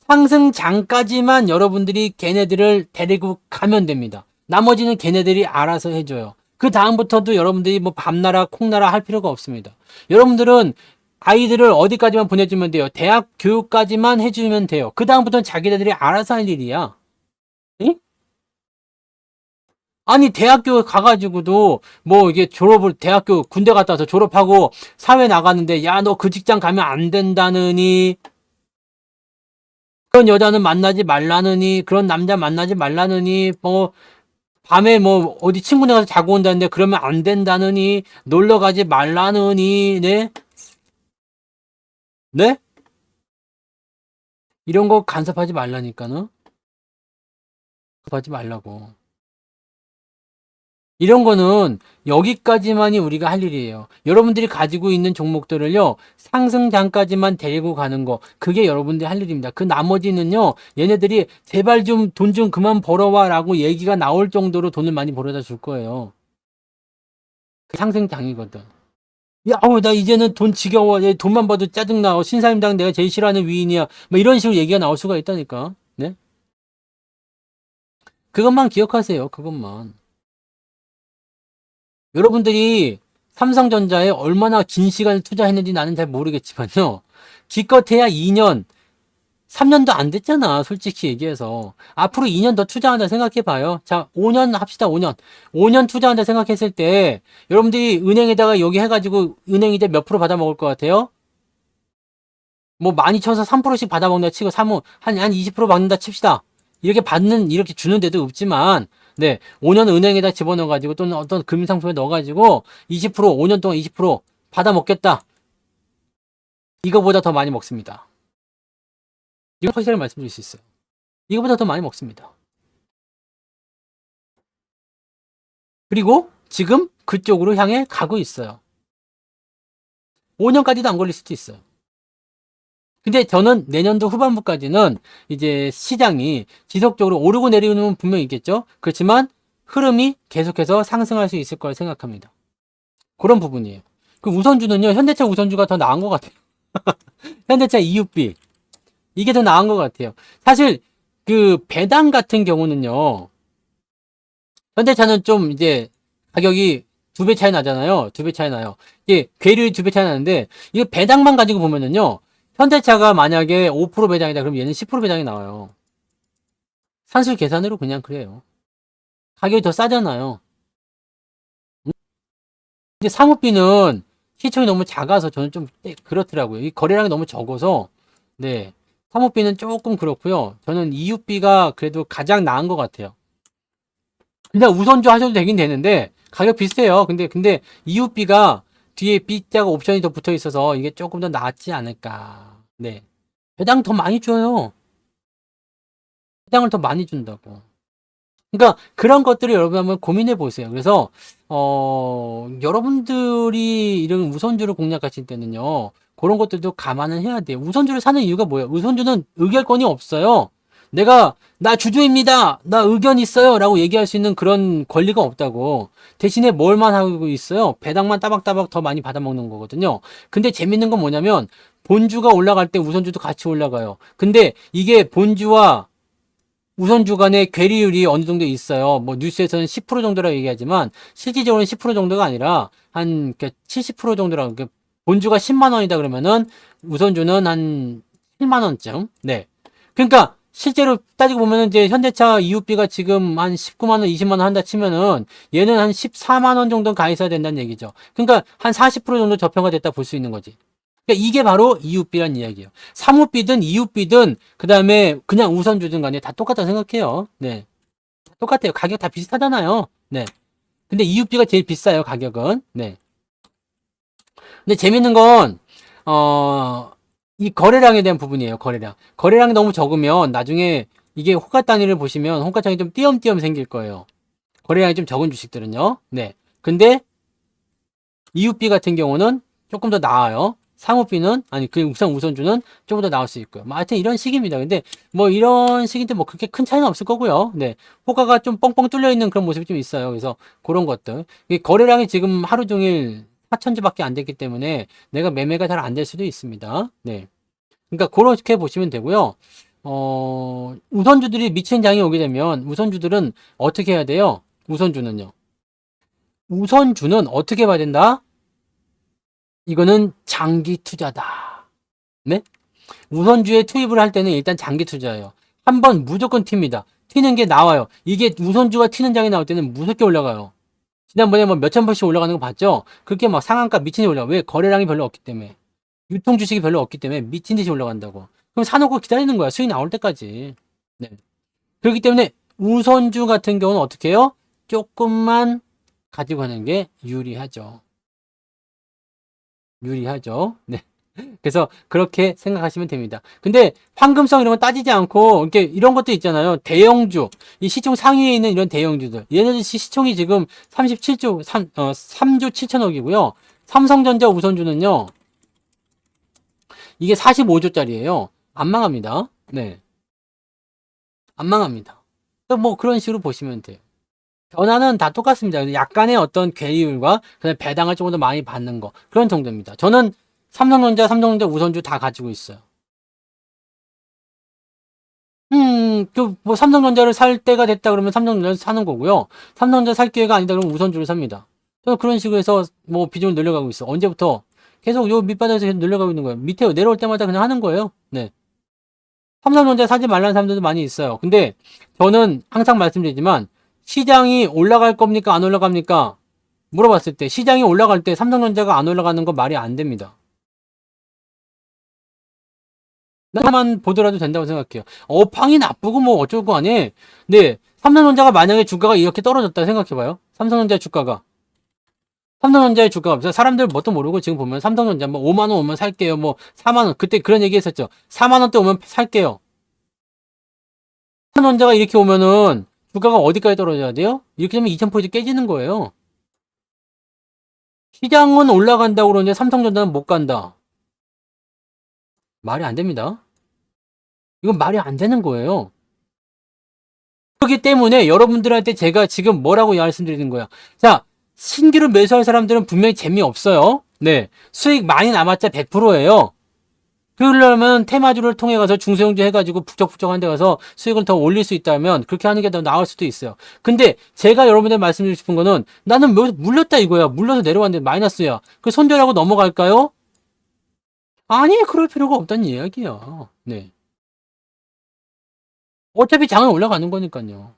상승장까지만 여러분들이 걔네들을 데리고 가면 됩니다. 나머지는 걔네들이 알아서 해줘요. 그 다음부터도 여러분들이 뭐 밤나라 콩나라 할 필요가 없습니다. 여러분들은 아이들을 어디까지만 보내주면 돼요. 대학 교육까지만 해주면 돼요. 그 다음부터는 자기네들이 알아서 할 일이야. 응? 아니 대학교 가가지고도 뭐 이게 졸업을 대학교 군대 갔다 와서 졸업하고 사회 나가는데 야 너 그 직장 가면 안 된다느니 그런 여자는 만나지 말라느니 그런 남자 만나지 말라느니 뭐 밤에 뭐 어디 친구네 가서 자고 온다는데 그러면 안 된다느니 놀러 가지 말라느니 네? 네? 이런 거 간섭하지 말라니까는 간섭하지 말라고. 이런 거는 여기까지만이 우리가 할 일이에요. 여러분들이 가지고 있는 종목들을요, 상승장까지만 데리고 가는 거, 그게 여러분들이 할 일입니다. 그 나머지는요, 얘네들이 제발 좀 돈 좀 그만 벌어와 라고 얘기가 나올 정도로 돈을 많이 벌어다 줄 거예요. 그 상승장이거든. 야, 나 이제는 돈 지겨워. 얘 돈만 봐도 짜증나. 신사임당 내가 제일 싫어하는 위인이야. 뭐 이런 식으로 얘기가 나올 수가 있다니까. 네? 그것만 기억하세요. 그것만. 여러분들이 삼성전자에 얼마나 긴 시간을 투자했는지 나는 잘 모르겠지만요. 기껏해야 2년, 3년도 안 됐잖아. 솔직히 얘기해서. 앞으로 2년 더 투자한다 생각해봐요. 자, 5년 합시다. 5년. 5년 투자한다 생각했을 때 여러분들이 은행에다가 여기 해가지고 은행 이제 몇 프로 받아먹을 것 같아요? 뭐 많이 쳐서 3%씩 받아먹는다 치고 한 20% 받는다 칩시다. 이렇게 주는 데도 없지만, 네, 5년 은행에다 집어넣어가지고 또는 어떤 금융상품에 넣어가지고 20%, 5년 동안 20% 받아먹겠다. 이거보다 더 많이 먹습니다. 이거 확실하게 말씀드릴 수 있어요. 이거보다 더 많이 먹습니다. 그리고 지금 그쪽으로 향해 가고 있어요. 5년까지도 안 걸릴 수도 있어요. 근데 저는 내년도 후반부까지는 이제 시장이 지속적으로 오르고 내리는 분명히 있겠죠. 그렇지만 흐름이 계속해서 상승할 수 있을 거라 생각합니다. 그런 부분이에요. 그 우선주는요, 현대차 우선주가 더 나은 것 같아요. 현대차 EUB. 이게 더 나은 것 같아요. 사실, 그 배당 같은 경우는요, 현대차는 좀 이제 가격이 2배 차이 나잖아요. 2배 차이 나요. 이게 괴율이 2배 차이 나는데, 이거 배당만 가지고 보면은요, 현대차가 만약에 5% 배당이다 그러면 얘는 10% 배당이 나와요. 산술 계산으로 그냥 그래요. 가격이 더 싸잖아요. 근데 사모비는 시총이 너무 작아서 저는 좀 그렇더라고요. 이 거래량이 너무 적어서 네. 사모비는 조금 그렇고요. 저는 EUB가 그래도 가장 나은 것 같아요. 그냥 우선주 하셔도 되긴 되는데 가격 비슷해요. 근데 EUB가 뒤에 B자가 옵션이 더 붙어 있어서 이게 조금 더 낫지 않을까. 네. 배당 더 많이 줘요. 배당을 더 많이 준다고. 그러니까 그런 것들을 여러분 한번 고민해 보세요. 그래서 여러분들이 이런 우선주를 공략하실 때는요. 그런 것들도 감안을 해야 돼요. 우선주를 사는 이유가 뭐예요? 우선주는 의결권이 없어요. 내가 나 주주입니다. 나 의견 있어요. 라고 얘기할 수 있는 그런 권리가 없다고. 대신에 뭘만 하고 있어요? 배당만 따박따박 더 많이 받아먹는 거거든요. 근데 재밌는 건 뭐냐면 본주가 올라갈 때 우선주도 같이 올라가요. 근데 이게 본주와 우선주 간의 괴리율이 어느 정도 있어요. 뭐 뉴스에서는 10% 정도라고 얘기하지만 실질적으로는 10% 정도가 아니라 한 70% 정도라고. 본주가 10만 원이다 그러면은 우선주는 한 7만 원쯤. 네. 그러니까 실제로 따지고 보면은 이제 현대차 EUB가 지금 한 19만 원, 20만 원 한다 치면은 얘는 한 14만 원 정도 가 있어야 된다는 얘기죠. 그러니까 한 40% 정도 저평가 됐다 볼 수 있는 거지. 그러니까 이게 바로 EUB란 이야기예요. 사모비든 EUB든 그 다음에 그냥 우선주든 간에 다 똑같다 생각해요. 네, 똑같아요. 가격 다 비슷하잖아요. 네. 근데 EUB가 제일 비싸요. 가격은. 네. 근데 재밌는 건 이 거래량에 대한 부분이에요. 거래량. 거래량이 너무 적으면 나중에 이게 호가 단위를 보시면 호가창이 좀 띄엄띄엄 생길 거예요. 거래량이 좀 적은 주식들은요. 네. 근데 EUB 같은 경우는 조금 더 나아요. 상호비는 아니 그 우선주는 조금 더 나을 수 있고요. 뭐 하여튼 이런 식입니다. 근데 뭐 이런 식인데 뭐 그렇게 큰 차이는 없을 거고요. 네. 호가가 좀 뻥뻥 뚫려 있는 그런 모습이 좀 있어요. 그래서 그런 것들. 거래량이 지금 하루 종일 4천주밖에 안 됐기 때문에 내가 매매가 잘 안 될 수도 있습니다. 네. 그러니까 그렇게 보시면 되고요. 우선주들이 미친 장이 오게 되면 우선주들은 어떻게 해야 돼요? 우선주는요. 우선주는 어떻게 봐야 된다? 이거는 장기 투자다. 네? 우선주에 투입을 할 때는 일단 장기 투자예요. 한번 무조건 튑니다. 튀는 게 나와요. 이게 우선주가 튀는 장이 나올 때는 무섭게 올라가요. 지난번에 뭐 몇천 번씩 올라가는 거 봤죠? 그렇게 막 상한가 미친 듯이 올라가. 왜? 거래량이 별로 없기 때문에. 유통 주식이 별로 없기 때문에 미친 듯이 올라간다고. 그럼 사놓고 기다리는 거야. 수익 나올 때까지. 네. 그렇기 때문에 우선주 같은 경우는 어떻게 해요? 조금만 가지고 가는 게 유리하죠. 유리하죠. 네. 그래서 그렇게 생각하시면 됩니다. 근데 황금성 이런 거 따지지 않고 이렇게 이런 것도 있잖아요. 대형주, 이 시총 상위에 있는 이런 대형주들. 얘네들 시총이 지금 37조 3조 7천억이고요. 삼성전자 우선주는요. 이게 45조짜리예요. 안 망합니다. 네. 안 망합니다. 뭐 그런 식으로 보시면 돼요. 변화는 다 똑같습니다. 약간의 어떤 괴리율과 그다음에 배당을 조금 더 많이 받는 거 그런 정도입니다. 저는 삼성전자 우선주 다 가지고 있어요. 뭐 삼성전자를 살 때가 됐다 그러면 삼성전자를 사는 거고요. 삼성전자 살 기회가 아니다 그러면 우선주를 삽니다. 저는 그런 식으로 해서 뭐 비중을 늘려가고 있어. 언제부터? 계속 요 밑바닥에서 계속 늘려가고 있는 거예요. 밑에 내려올 때마다 그냥 하는 거예요. 네. 삼성전자 사지 말라는 사람들도 많이 있어요. 근데 저는 항상 말씀드리지만 시장이 올라갈 겁니까? 안 올라갑니까? 물어봤을 때 시장이 올라갈 때 삼성전자가 안 올라가는 건 말이 안 됩니다. 나만 보더라도 된다고 생각해요. 업황이 나쁘고 뭐 어쩌고 하네. 네. 삼성전자가 만약에 주가가 이렇게 떨어졌다 생각해봐요. 삼성전자 주가가. 삼성전자의 주가가 사람들 뭣도 모르고 지금 보면 삼성전자 뭐 5만 원 오면 살게요. 뭐 4만 원 그때 그런 얘기 했었죠. 4만 원대 오면 살게요. 삼성전자가 이렇게 오면은 주가가 어디까지 떨어져야 돼요? 이렇게 되면 2000포인트 깨지는 거예요. 시장은 올라간다고 그러는데 삼성전자는 못 간다. 말이 안 됩니다. 이건 말이 안 되는 거예요. 그렇기 때문에 여러분들한테 제가 지금 뭐라고 말씀드리는 거야. 자, 신규로 매수할 사람들은 분명히 재미없어요. 네. 수익 많이 남았자 100%예요. 그러려면 테마주를 통해 가서 중소형주 해가지고 북적북적한 데 가서 수익을 더 올릴 수 있다면 그렇게 하는 게 더 나을 수도 있어요. 근데 제가 여러분들 말씀드리고 싶은 거는 나는 물렸다 이거야. 물려서 내려왔는데 마이너스야. 그 손절하고 넘어갈까요? 아니, 그럴 필요가 없다는 이야기야. 네. 어차피 장은 올라가는 거니까요.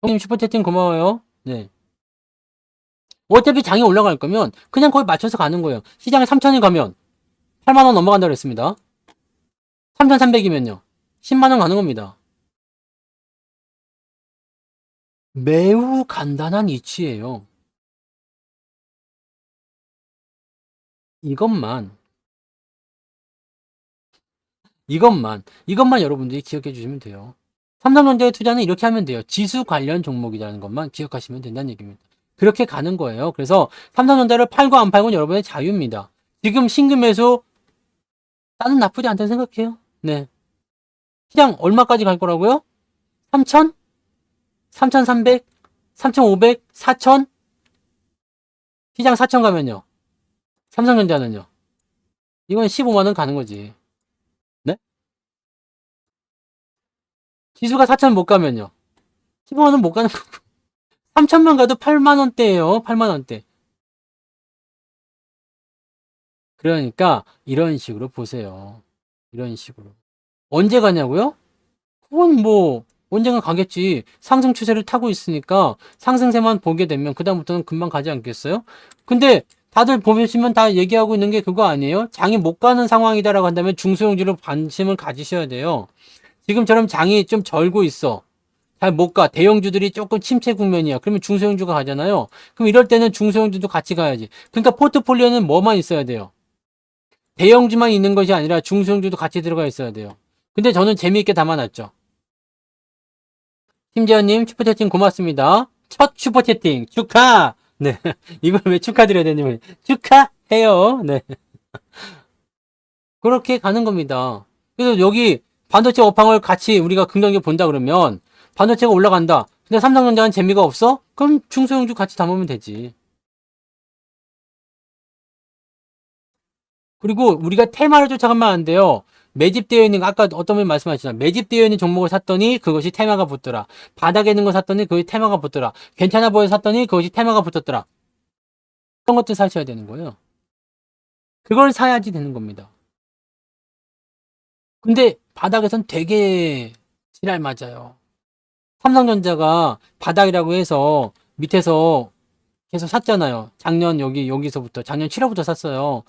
형님 슈퍼채팅 고마워요. 네. 어차피 장이 올라갈 거면 그냥 거기 맞춰서 가는 거예요. 시장에 3천이 가면 8만 원 넘어간다고 그랬습니다. 3,300이면요. 10만 원 가는 겁니다. 매우 간단한 이치예요. 이것만 이것만 여러분들이 기억해 주시면 돼요. 삼성전자의 투자는 이렇게 하면 돼요. 지수 관련 종목이라는 것만 기억하시면 된다는 얘기입니다. 그렇게 가는 거예요. 그래서 삼성전자를 팔고 안 팔고는 여러분의 자유입니다. 지금 신규 매수 나는 나쁘지 않다고 생각해요. 네. 시장 얼마까지 갈 거라고요? 3천? 3,300? 3,500? 4천? 시장 4천 가면요. 삼성전자는요. 이건 15만 원 가는 거지. 네? 지수가 4천 못 가면요. 15만 원 못 가는 거고. 3천만 가도 8만 원대예요. 8만 원대. 그러니까 이런 식으로 보세요. 이런 식으로. 언제 가냐고요? 그건 뭐 언젠가 가겠지. 상승 추세를 타고 있으니까 상승세만 보게 되면 그다음부터는 금방 가지 않겠어요? 근데 다들 보시면 다 얘기하고 있는 게 그거 아니에요? 장이 못 가는 상황이다라고 한다면 중소형주로 관심을 가지셔야 돼요. 지금처럼 장이 좀 절고 있어. 잘 못 가. 대형주들이 조금 침체 국면이야. 그러면 중소형주가 가잖아요. 그럼 이럴 때는 중소형주도 같이 가야지. 그러니까 포트폴리오는 뭐만 있어야 돼요? 대형주만 있는 것이 아니라 중소형주도 같이 들어가 있어야 돼요. 근데 저는 재미있게 담아놨죠. 심재현님 슈퍼채팅 고맙습니다. 첫 슈퍼채팅 축하! 네. 이걸 왜 축하드려야 되냐면 축하해요. 네. 그렇게 가는 겁니다. 그래서 여기 반도체 업황을 같이 우리가 긍정적으로 본다 그러면 반도체가 올라간다. 근데 삼성전자는 재미가 없어? 그럼 중소형주 같이 담으면 되지. 그리고 우리가 테마를 쫓아가면 안 돼요. 매집되어 있는, 아까 어떤 분이 말씀하셨잖아요. 매집되어 있는 종목을 샀더니 그것이 테마가 붙더라. 바닥에 있는 거 샀더니 그것이 테마가 붙더라. 괜찮아 보여 샀더니 그것이 테마가 붙었더라. 그런 것들 사셔야 되는 거예요. 그걸 사야지 되는 겁니다. 근데 바닥에선 되게 지랄 맞아요. 삼성전자가 바닥이라고 해서 밑에서 계속 샀잖아요. 작년 여기서부터 작년 7월부터 샀어요.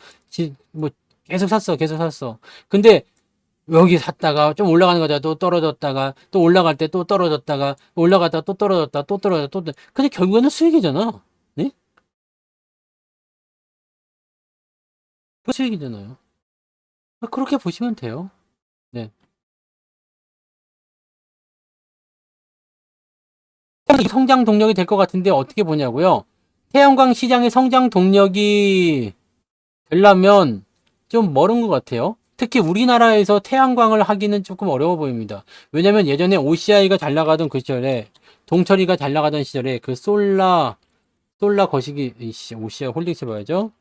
뭐 계속 샀어. 계속 샀어. 근데 여기 샀다가 좀 올라가는 거다 또 떨어졌다가 또 올라갈 때 또 떨어졌다가 올라갔다가 또 떨어졌다 또 떨어졌다 또 근데 결국에는 수익이잖아. 네? 그 수익이잖아요. 그렇게 보시면 돼요. 네. 성장 동력이 될 것 같은데 어떻게 보냐고요? 태양광 시장의 성장 동력이 되려면 좀 멀은 것 같아요. 특히 우리나라에서 태양광을 하기는 조금 어려워 보입니다. 왜냐면 예전에 OCI가 잘 나가던 그 시절에 동철이가 잘 나가던 시절에 그 솔라 거시기 이씨 OCI 홀딩스 봐야죠.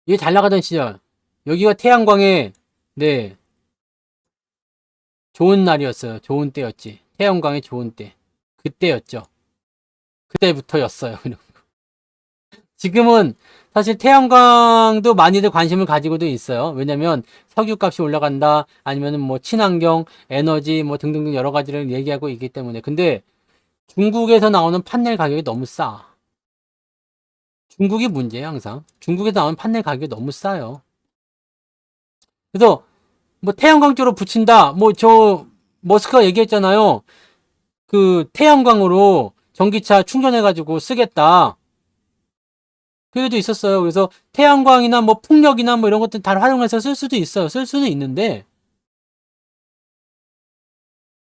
이게 잘 나가던 시절 여기가 태양광의 네 좋은 날이었어요. 좋은 때였지. 태양광의 좋은 때 그때였죠. 그때부터였어요. 지금은 사실 태양광도 많이들 관심을 가지고도 있어요. 왜냐면 석유값이 올라간다, 아니면은 뭐 친환경, 에너지 뭐 등등등 여러 가지를 얘기하고 있기 때문에. 근데 중국에서 나오는 판넬 가격이 너무 싸. 중국이 문제예요, 항상. 중국에서 나오는 판넬 가격이 너무 싸요. 그래서 뭐 태양광 쪽으로 붙인다. 뭐 저 머스크가 얘기했잖아요. 그 태양광으로 전기차 충전해가지고 쓰겠다. 그게도 있었어요. 그래서 태양광이나 뭐 풍력이나 뭐 이런 것들 다 활용해서 쓸 수도 있어요. 쓸 수는 있는데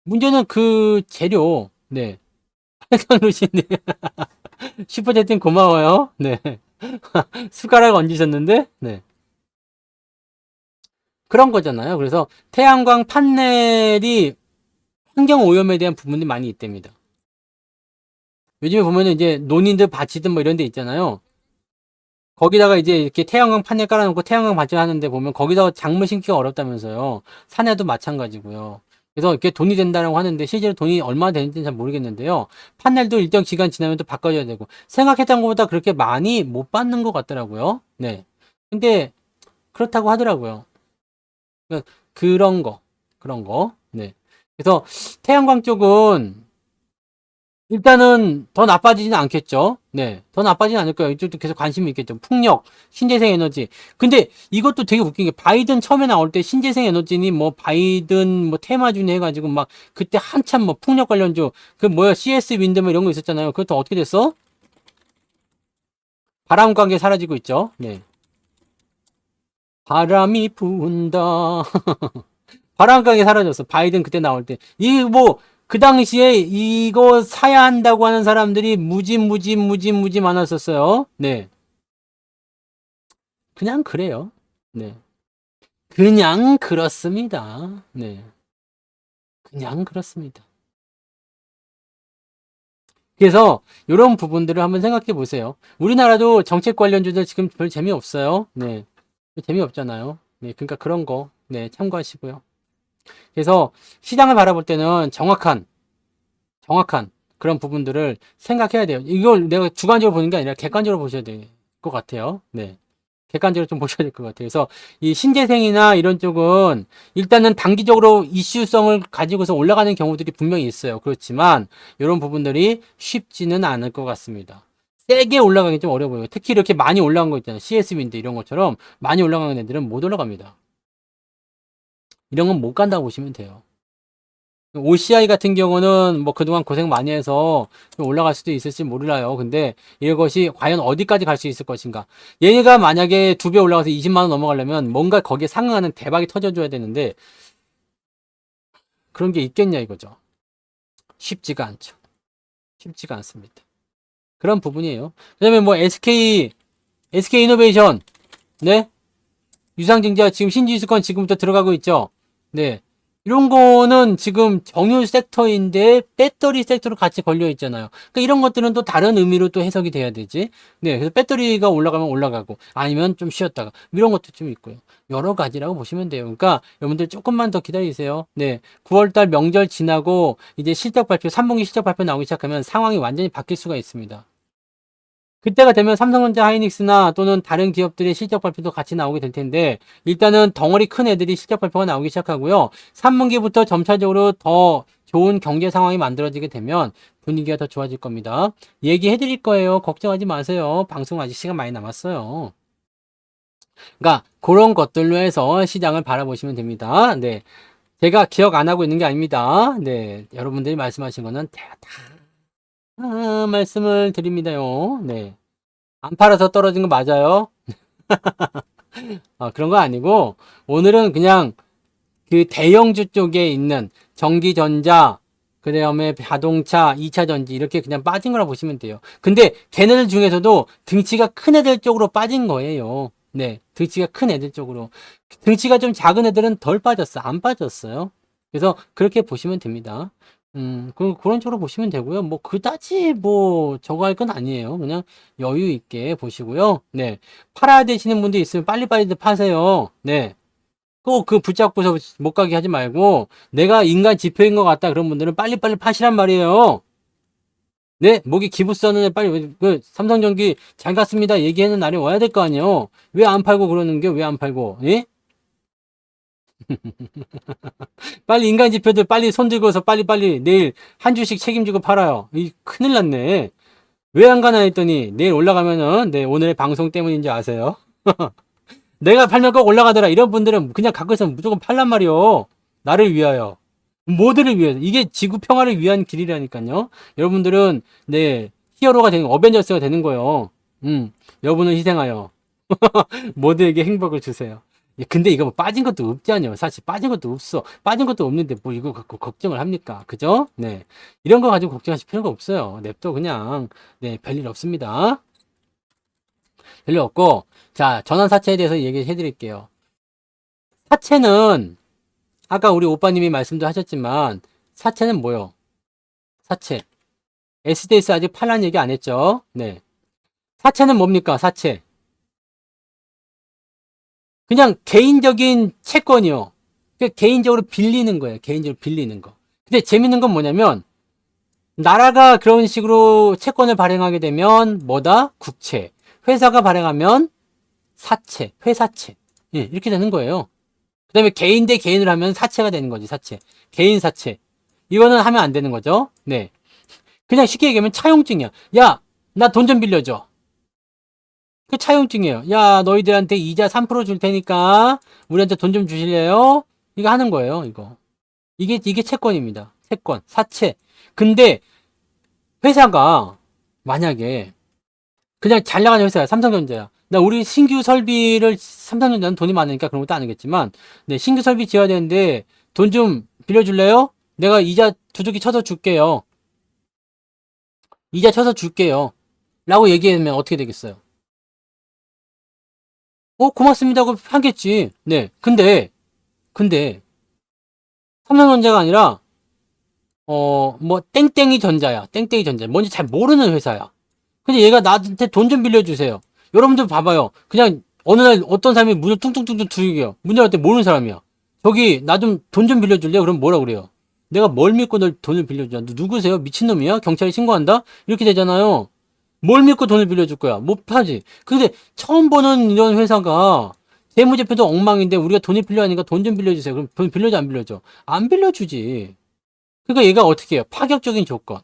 문제는 그 재료. 네. 루시님 슈퍼채팅 고마워요. 네. 숟가락 얹으셨는데, 네. 그런 거잖아요. 그래서 태양광 판넬이 환경 오염에 대한 부분이 많이 있답니다. 요즘에 보면은 이제 논이든 밭이든 뭐 이런 데 있잖아요. 거기다가 이제 이렇게 태양광 판넬 깔아놓고 태양광 발전하는데 보면 거기다가 작물 심기가 어렵다면서요. 산에도 마찬가지고요. 그래서 이렇게 돈이 된다고 하는데 실제로 돈이 얼마나 되는지는 잘 모르겠는데요. 판넬도 일정 기간 지나면 또 바꿔줘야 되고 생각했던 것보다 그렇게 많이 못 받는 것 같더라고요. 네. 근데 그렇다고 하더라고요. 그러니까 그런 거. 네. 그래서 태양광 쪽은 일단은 더 나빠지지는 않겠죠. 네. 더 나빠지진 않을 거예요. 이쪽도 계속 관심이 있겠죠. 풍력, 신재생 에너지. 근데 이것도 되게 웃긴 게 바이든 처음에 나올 때 신재생 에너지니 뭐 바이든 뭐 테마주니 해가지고 막 그때 한참 뭐 풍력 관련주 그 뭐야 CS 윈드 뭐 이런 거 있었잖아요. 그것도 어떻게 됐어? 바람 관계 사라지고 있죠. 네. 바람이 분다. 바람강이 사라졌어. 바이든 그때 나올 때. 이 뭐 그 당시에 이거 사야 한다고 하는 사람들이 무지 많았었어요. 네. 그냥 그래요. 네. 그냥 그렇습니다. 네. 그냥 그렇습니다. 그래서 이런 부분들을 한번 생각해 보세요. 우리나라도 정책 관련주들 지금 별 재미없어요. 네. 재미없잖아요. 네. 그러니까 그런 거, 네. 참고하시고요. 그래서 시장을 바라볼 때는 정확한 그런 부분들을 생각해야 돼요. 이걸 내가 주관적으로 보는 게 아니라 객관적으로 보셔야 될 것 같아요. 네. 객관적으로 좀 보셔야 될 것 같아요. 그래서 이 신재생이나 이런 쪽은 일단은 단기적으로 이슈성을 가지고서 올라가는 경우들이 분명히 있어요. 그렇지만 이런 부분들이 쉽지는 않을 것 같습니다. 세게 올라가기 좀 어려워 보여요. 특히 이렇게 많이 올라간 거 있잖아요. CS윈드 이런 것처럼 많이 올라가는 애들은 못 올라갑니다. 이런 건 못 간다고 보시면 돼요. OCI 같은 경우는 뭐 그동안 고생 많이 해서 좀 올라갈 수도 있을지 몰라요. 근데 이것이 과연 어디까지 갈 수 있을 것인가. 얘가 만약에 2배 올라가서 20만 원 넘어가려면 뭔가 거기에 상응하는 대박이 터져줘야 되는데 그런 게 있겠냐 이거죠. 쉽지가 않죠. 쉽지가 않습니다. 그런 부분이에요. 그다음에 뭐 SK 이노베이션, 네, 유상증자 지금 신지수권 지금부터 들어가고 있죠. 네. 이런 거는 지금 정유 섹터인데 배터리 섹터로 같이 걸려 있잖아요. 그러니까 이런 것들은 또 다른 의미로 또 해석이 돼야 되지. 네. 그래서 배터리가 올라가면 올라가고 아니면 좀 쉬었다가 이런 것도 좀 있고요. 여러 가지라고 보시면 돼요. 그러니까 여러분들 조금만 더 기다리세요. 네. 9월달 명절 지나고 이제 실적 발표, 3분기 실적 발표 나오기 시작하면 상황이 완전히 바뀔 수가 있습니다. 그때가 되면 삼성전자 하이닉스나 또는 다른 기업들의 실적 발표도 같이 나오게 될 텐데 일단은 덩어리 큰 애들이 실적 발표가 나오기 시작하고요. 3분기부터 점차적으로 더 좋은 경제 상황이 만들어지게 되면 분위기가 더 좋아질 겁니다. 얘기해 드릴 거예요. 걱정하지 마세요. 방송 아직 시간 많이 남았어요. 그러니까 그런 것들로 해서 시장을 바라보시면 됩니다. 네. 제가 기억 안 하고 있는 게 아닙니다. 네. 여러분들이 말씀하신 거는 다 말씀을 드립니다요. 네. 안 팔아서 떨어진 거 맞아요? 그런 거 아니고, 오늘은 그냥 그 대형주 쪽에 있는 전기전자, 그 다음에 자동차, 2차 전지, 이렇게 그냥 빠진 거라 보시면 돼요. 근데 걔네들 중에서도 등치가 큰 애들 쪽으로 빠진 거예요. 네. 등치가 큰 애들 쪽으로. 등치가 좀 작은 애들은 덜 빠졌어. 안 빠졌어요. 그래서 그렇게 보시면 됩니다. 그런 쪽으로 보시면 되고요. 뭐, 그다지 뭐, 저거 할 건 아니에요. 그냥 여유 있게 보시고요. 네. 팔아야 되시는 분들 있으면 빨리빨리 파세요. 네. 꼭 그 붙잡고서 못 가게 하지 말고, 내가 인간 지표인 것 같다. 그런 분들은 빨리빨리 파시란 말이에요. 네. 목이 기부스하는 빨리, 그, 삼성전기 잘 갔습니다. 얘기하는 날이 와야 될 거 아니에요. 왜 안 팔고 그러는 게 왜 안 팔고, 예? 빨리 인간 지표들 빨리 손 들고서 빨리빨리 내일 한 주씩 책임지고 팔아요. 이 큰일 났네. 왜 안 가나 했더니 내일 올라가면은 네, 오늘의 방송 때문인지 아세요? 내가 팔면 꼭 올라가더라. 이런 분들은 그냥 갖고 있으면 무조건 팔란 말이요. 나를 위하여. 모두를 위해서. 이게 지구 평화를 위한 길이라니까요. 여러분들은 네, 히어로가 되는 어벤져스가 되는 거예요. 여러분은 희생하여 모두에게 행복을 주세요. 근데 이거 뭐 빠진 것도 없잖아요. 사실 빠진 것도 없어. 빠진 것도 없는데 뭐 이거 갖고 걱정을 합니까? 그죠? 네. 이런 거 가지고 걱정하실 필요가 없어요. 냅둬 그냥. 네, 별일 없습니다. 별일 없고. 자, 전환사채에 대해서 얘기해 드릴게요. 사채는 아까 우리 오빠님이 말씀도 하셨지만 사채는 뭐요? 사채. SDS 아직 팔란 얘기 안 했죠? 네. 사채는 뭡니까? 사채. 그냥 개인적인 채권이요. 개인적으로 빌리는 거예요. 개인적으로 빌리는 거. 근데 재밌는 건 뭐냐면 나라가 그런 식으로 채권을 발행하게 되면 뭐다? 국채. 회사가 발행하면 사채, 회사채. 예, 이렇게 되는 거예요. 그 다음에 개인 대 개인을 하면 사채가 되는 거지, 사채. 개인 사채. 이거는 하면 안 되는 거죠. 네. 그냥 쉽게 얘기하면 차용증이야. 야, 나 돈 좀 빌려줘. 그 차용증이에요. 야, 너희들한테 이자 3%줄 테니까 우리한테 돈 좀 주실래요? 이거 하는 거예요, 이거. 이게 채권입니다. 채권, 사채. 근데 회사가 만약에 그냥 잘 나가는 회사야. 삼성전자야. 나 우리 신규 설비를 삼성전자는 돈이 많으니까 그런 것도 아니겠지만 네, 신규 설비 지어야 되는데 돈 좀 빌려줄래요? 내가 이자 두둑이 쳐서 줄게요. 이자 쳐서 줄게요. 라고 얘기하면 어떻게 되겠어요? 고맙습니다 하고 하겠지. 네. 근데 삼성전자가 아니라 뭐 땡땡이 전자야. 땡땡이 전자. 뭔지 잘 모르는 회사야. 근데 얘가 나한테 돈 좀 빌려주세요. 여러분들 봐봐요. 그냥 어느 날 어떤 사람이 문을 퉁퉁퉁퉁 두들겨요. 문 열을 때 모르는 사람이야. 저기 나 좀 돈 좀 빌려줄래요? 그럼 뭐라 그래요? 내가 뭘 믿고 널 돈을 빌려주냐? 너 누구세요? 미친놈이야? 경찰에 신고한다? 이렇게 되잖아요. 뭘 믿고 돈을 빌려줄 거야? 못하지. 근데 처음 보는 이런 회사가 재무제표도 엉망인데 우리가 돈이 필요하니까 돈 좀 빌려주세요. 그럼 돈 빌려줘 안 빌려줘? 안 빌려주지. 그러니까 얘가 어떻게 해요? 파격적인 조건.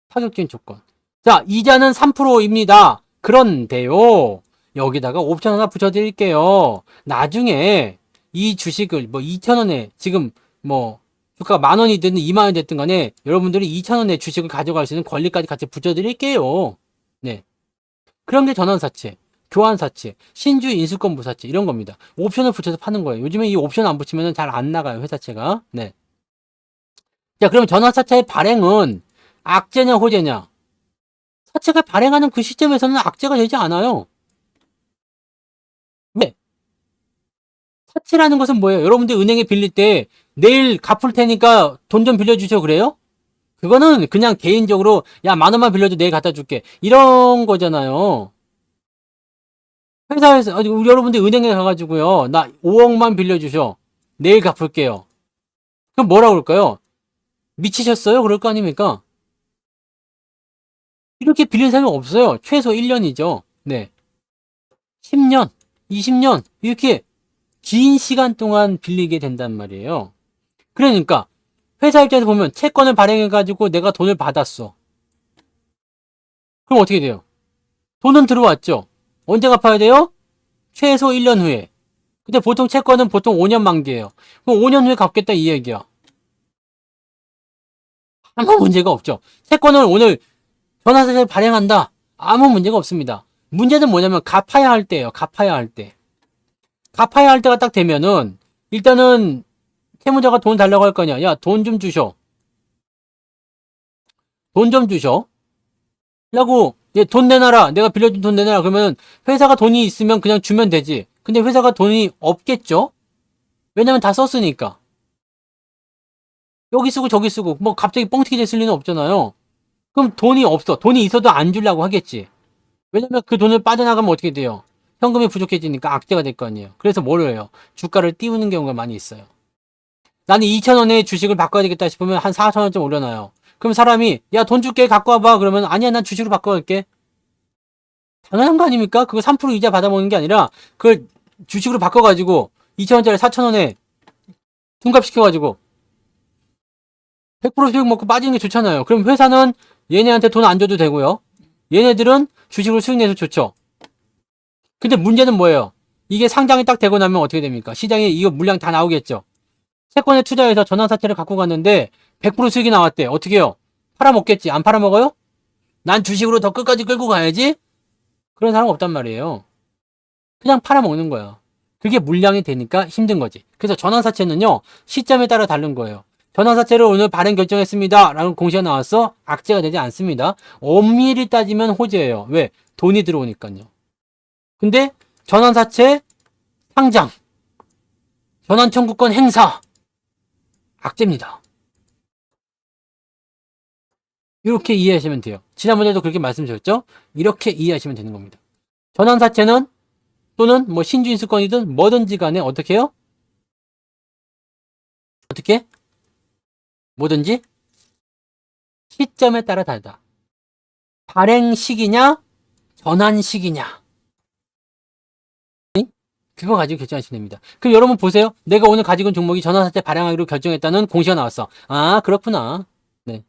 파격적인 조건. 자, 이자는 3%입니다. 그런데요. 여기다가 옵션 하나 붙여드릴게요. 나중에 이 주식을 뭐 2,000원에 지금 뭐 주가가 10,000원이 됐든 20,000원이 됐든 간에 여러분들이 2,000원에 주식을 가져갈 수 있는 권리까지 같이 붙여드릴게요. 네. 그런 게 전환사채, 교환사채, 신주 인수권부사채 이런 겁니다. 옵션을 붙여서 파는 거예요. 요즘에 이 옵션 안 붙이면 잘 안 나가요. 회사채가. 네. 자, 그럼 전환사채의 발행은 악재냐 호재냐? 사채가 발행하는 그 시점에서는 악재가 되지 않아요. 왜? 사채라는 것은 뭐예요? 여러분들 은행에 빌릴 때 내일 갚을 테니까 돈 좀 빌려주셔 그래요? 그거는 그냥 개인적으로 야 10,000원만 빌려줘 내일 갖다 줄게 이런 거잖아요. 회사에서 우리 여러분들 은행에 가가지고요 나 5억만 빌려주셔 내일 갚을게요. 그럼 뭐라 그럴까요? 미치셨어요? 그럴 거 아닙니까? 이렇게 빌린 사람이 없어요. 최소 1년이죠. 네. 10년, 20년 이렇게 긴 시간 동안 빌리게 된단 말이에요. 그러니까 회사 입장에서 보면 채권을 발행해가지고 내가 돈을 받았어. 그럼 어떻게 돼요? 돈은 들어왔죠. 언제 갚아야 돼요? 최소 1년 후에. 근데 보통 채권은 보통 5년 만기예요. 그럼 5년 후에 갚겠다 이 얘기야. 아무 문제가 없죠. 채권을 오늘 전화세를 발행한다. 아무 문제가 없습니다. 문제는 뭐냐면 갚아야 할 때예요. 갚아야 할 때. 갚아야 할 때가 딱 되면은 일단은 채무자가 돈 달라고 할 거냐. 야, 돈 좀 주셔. 돈 좀 주셔. 라고, 얘 돈 내놔라. 내가 빌려준 돈 내놔라. 그러면 회사가 돈이 있으면 그냥 주면 되지. 근데 회사가 돈이 없겠죠? 왜냐면 다 썼으니까. 여기 쓰고 저기 쓰고 뭐 갑자기 뻥튀기 됐을 리는 없잖아요. 그럼 돈이 없어. 돈이 있어도 안 주려고 하겠지. 왜냐면 그 돈을 빠져나가면 어떻게 돼요? 현금이 부족해지니까 악재가 될 거 아니에요. 그래서 뭐를 해요? 주가를 띄우는 경우가 많이 있어요. 나는 2,000원에 주식을 바꿔야 되겠다 싶으면 한 4,000원 좀 올려놔요. 그럼 사람이 야 돈 줄게 갖고 와봐 그러면 아니야 난 주식으로 바꿔갈게. 당연한 거 아닙니까? 그거 3% 이자 받아먹는 게 아니라 그걸 주식으로 바꿔가지고 2,000원짜리 4,000원에 둔갑시켜가지고 100% 수익 먹고 빠지는 게 좋잖아요. 그럼 회사는 얘네한테 돈 안 줘도 되고요. 얘네들은 주식으로 수익 내서 좋죠. 근데 문제는 뭐예요? 이게 상장이 딱 되고 나면 어떻게 됩니까? 시장에 이거 물량 다 나오겠죠. 채권에 투자해서 전환사채를 갖고 갔는데 100% 수익이 나왔대. 어떻게 해요? 팔아먹겠지. 안 팔아먹어요? 난 주식으로 더 끝까지 끌고 가야지? 그런 사람 없단 말이에요. 그냥 팔아먹는 거야. 그게 물량이 되니까 힘든 거지. 그래서 전환사채는요, 시점에 따라 다른 거예요. 전환사채를 오늘 발행 결정했습니다 라는 공시가 나왔어? 악재가 되지 않습니다. 엄밀히 따지면 호재예요. 왜? 돈이 들어오니까요. 근데 전환사채 상장, 전환청구권 행사, 악재입니다. 이렇게 이해하시면 돼요. 지난번에도 그렇게 말씀드렸죠? 이렇게 이해하시면 되는 겁니다. 전환사채는 또는 뭐 신주인수권이든 뭐든지 간에 어떻게 해요? 어떻게? 뭐든지 시점에 따라 다르다. 발행 시기냐, 전환 시기냐. 그거 가지고 결정하시면 됩니다. 그럼 여러분 보세요. 내가 오늘 가지고 있는 종목이 전환사채 발행하기로 결정했다는 공시가 나왔어. 아, 그렇구나. 네.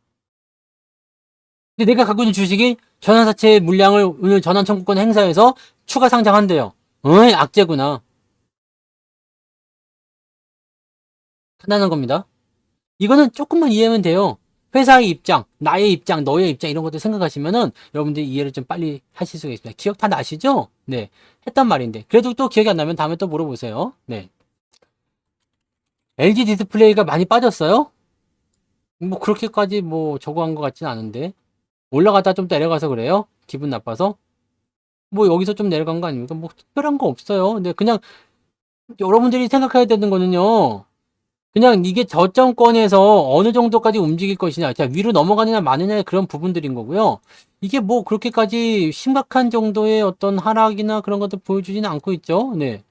근데 내가 갖고 있는 주식이 전환사채 물량을 오늘 전환청구권 행사해서 추가 상장한대요. 어이, 악재구나. 간단한 겁니다. 이거는 조금만 이해하면 돼요. 회사의 입장, 나의 입장, 너의 입장 이런 것들 생각하시면은 여러분들이 이해를 좀 빨리 하실 수가 있습니다. 기억 다 나시죠? 네. 했단 말인데. 그래도 또 기억이 안 나면 다음에 또 물어보세요. 네. LG 디스플레이가 많이 빠졌어요? 뭐 그렇게까지 뭐 저거 한 것 같진 않은데. 올라가다 좀 내려가서 그래요? 기분 나빠서? 뭐 여기서 좀 내려간 거 아닙니까? 뭐 특별한 거 없어요. 근데 그냥 여러분들이 생각해야 되는 거는요. 그냥 이게 저점권에서 어느 정도까지 움직일 것이냐, 자, 위로 넘어가느냐 마느냐의 그런 부분들인 거고요. 이게 뭐 그렇게까지 심각한 정도의 어떤 하락이나 그런 것들 보여주지는 않고 있죠. 네.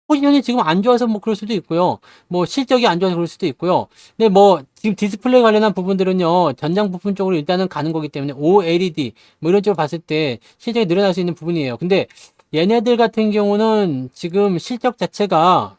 포지션이 지금 안 좋아서 뭐 그럴 수도 있고요. 뭐 실적이 안 좋아서 그럴 수도 있고요. 근데 뭐 지금 디스플레이 관련한 부분들은요, 전장 부품 쪽으로 일단은 가는 거기 때문에 OLED 뭐 이런 쪽으로 봤을 때 실적이 늘어날 수 있는 부분이에요. 근데 얘네들 같은 경우는 지금 실적 자체가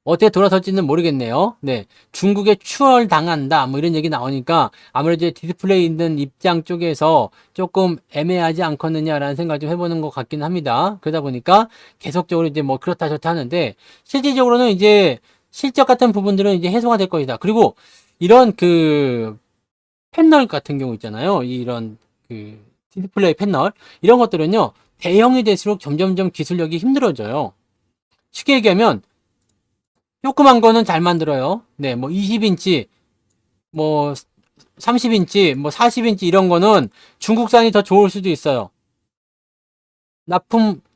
어떻게 돌아설지는 모르겠네요. 네. 중국에 추월당한다. 뭐 이런 얘기 나오니까 아무래도 디스플레이 있는 입장 쪽에서 조금 애매하지 않겠느냐라는 생각을 좀 해보는 것 같긴 합니다. 그러다 보니까 계속적으로 이제 뭐 그렇다 좋다 하는데 실질적으로는 이제 실적 같은 부분들은 이제 해소가 될 것이다. 그리고 이런 그 패널 같은 경우 있잖아요. 이런 그 디스플레이 패널 이런 것들은요. 대형이 될수록 점점점 기술력이 힘들어져요. 쉽게 얘기하면 조그만 거는 잘 만들어요. 네, 뭐 20인치, 뭐 30인치, 뭐 40인치 이런 거는 중국산이 더 좋을 수도 있어요.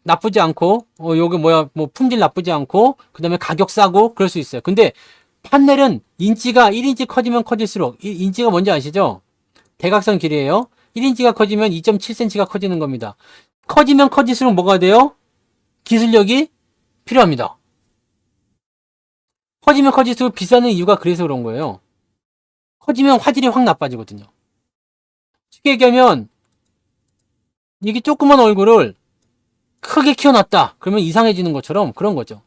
나쁘지 않고, 요게 뭐야, 뭐 품질 나쁘지 않고, 그 다음에 가격 싸고, 그럴 수 있어요. 근데 판넬은 인치가 1인치 커지면 커질수록, 인치가 뭔지 아시죠? 대각선 길이에요. 1인치가 커지면 2.7cm가 커지는 겁니다. 커지면 커질수록 뭐가 돼요? 기술력이 필요합니다. 커지면 커질수록 비싸는 이유가 그래서 그런 거예요. 커지면 화질이 확 나빠지거든요. 쉽게 얘기하면 이게 조그만 얼굴을 크게 키워놨다. 그러면 이상해지는 것처럼 그런 거죠.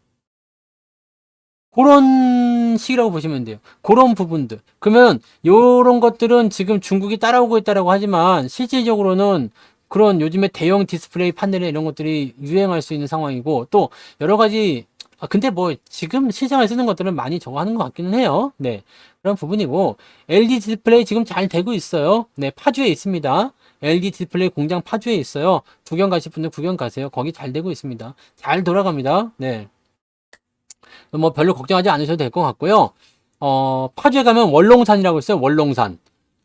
그런 식이라고 보시면 돼요. 그런 부분들. 그러면 요런 것들은 지금 중국이 따라오고 있다라고 하지만 실질적으로는 그런 요즘에 대형 디스플레이 판넬에 이런 것들이 유행할 수 있는 상황이고 또 여러 가지 근데 뭐 지금 실생활에 쓰는 것들은 많이 저거 하는 것 같기는 해요. 네. 그런 부분이고 LG 디스플레이 지금 잘 되고 있어요. 네. 파주에 있습니다. LG 디스플레이 공장 파주에 있어요. 구경 가실 분들 구경 가세요. 거기 잘 되고 있습니다. 잘 돌아갑니다. 네. 뭐 별로 걱정하지 않으셔도 될 것 같고요. 파주에 가면 월롱산이라고 있어요. 월롱산.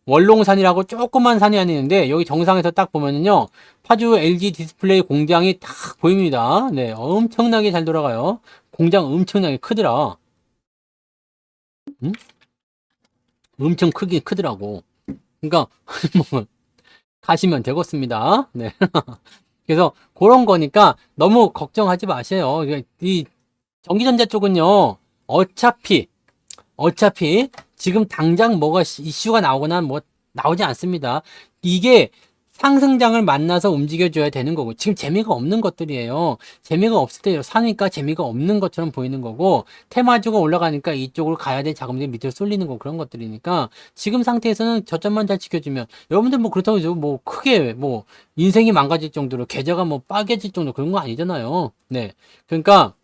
월롱산이라고 조그만 산이 하나 있는데 여기 정상에서 딱 보면은요. 파주 LG 디스플레이 공장이 딱 보입니다. 네, 엄청나게 잘 돌아가요. 공장 엄청나게 크더라. 응? 엄청 크긴 크더라고. 그러니까 뭐 가시면 되겠습니다. 네. 그래서 그런 거니까 너무 걱정하지 마세요. 이 전기전자 쪽은요. 어차피 지금 당장 뭐가 이슈가 나오거나 뭐 나오지 않습니다. 이게 상승장을 만나서 움직여줘야 되는 거고 지금 재미가 없는 것들이에요. 재미가 없을 때 사니까 재미가 없는 것처럼 보이는 거고 테마주가 올라가니까 이쪽으로 가야 될 자금들이 밑으로 쏠리는 거 그런 것들이니까 지금 상태에서는 저점만 잘 지켜주면 여러분들 뭐 그렇다고 해서 뭐 크게 뭐 인생이 망가질 정도로 계좌가 뭐 빠개질 정도 그런 거 아니잖아요. 네, 그러니까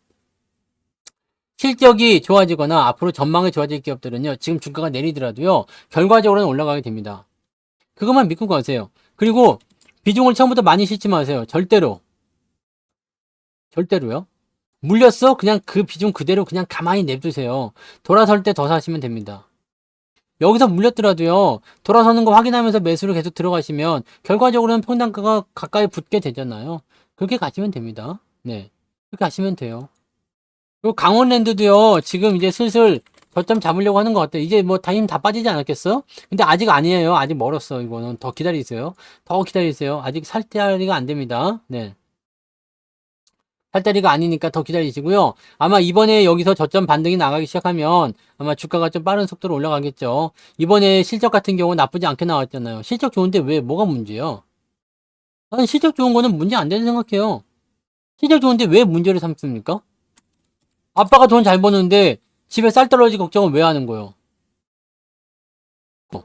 실적이 좋아지거나 앞으로 전망이 좋아질 기업들은요, 지금 주가가 내리더라도요, 결과적으로는 올라가게 됩니다. 그것만 믿고 가세요. 그리고 비중을 처음부터 많이 싣지 마세요. 절대로. 절대로요. 물렸어? 그냥 그 비중 그대로 그냥 가만히 냅두세요. 돌아설 때 더 사시면 됩니다. 여기서 물렸더라도요, 돌아서는 거 확인하면서 매수를 계속 들어가시면, 결과적으로는 평단가가 가까이 붙게 되잖아요. 그렇게 가시면 됩니다. 네. 그렇게 하시면 돼요. 그리고 강원랜드도요, 지금 이제 슬슬 저점 잡으려고 하는 것 같아요. 이제 뭐 다임 다 빠지지 않았겠어? 근데 아직 아니에요. 아직 멀었어. 이거는 더 기다리세요. 더 기다리세요. 아직 살자리가 안 됩니다. 네. 살자리가 아니니까 더 기다리시고요. 아마 이번에 여기서 저점 반등이 나가기 시작하면 아마 주가가 좀 빠른 속도로 올라가겠죠. 이번에 실적 같은 경우 나쁘지 않게 나왔잖아요. 실적 좋은데 왜 뭐가 문제예요? 나는 실적 좋은 거는 문제 안 되는 생각해요. 실적 좋은데 왜 문제를 삼습니까? 아빠가 돈 잘 버는데 집에 쌀 떨어질 걱정은 왜 하는 거예요? 어.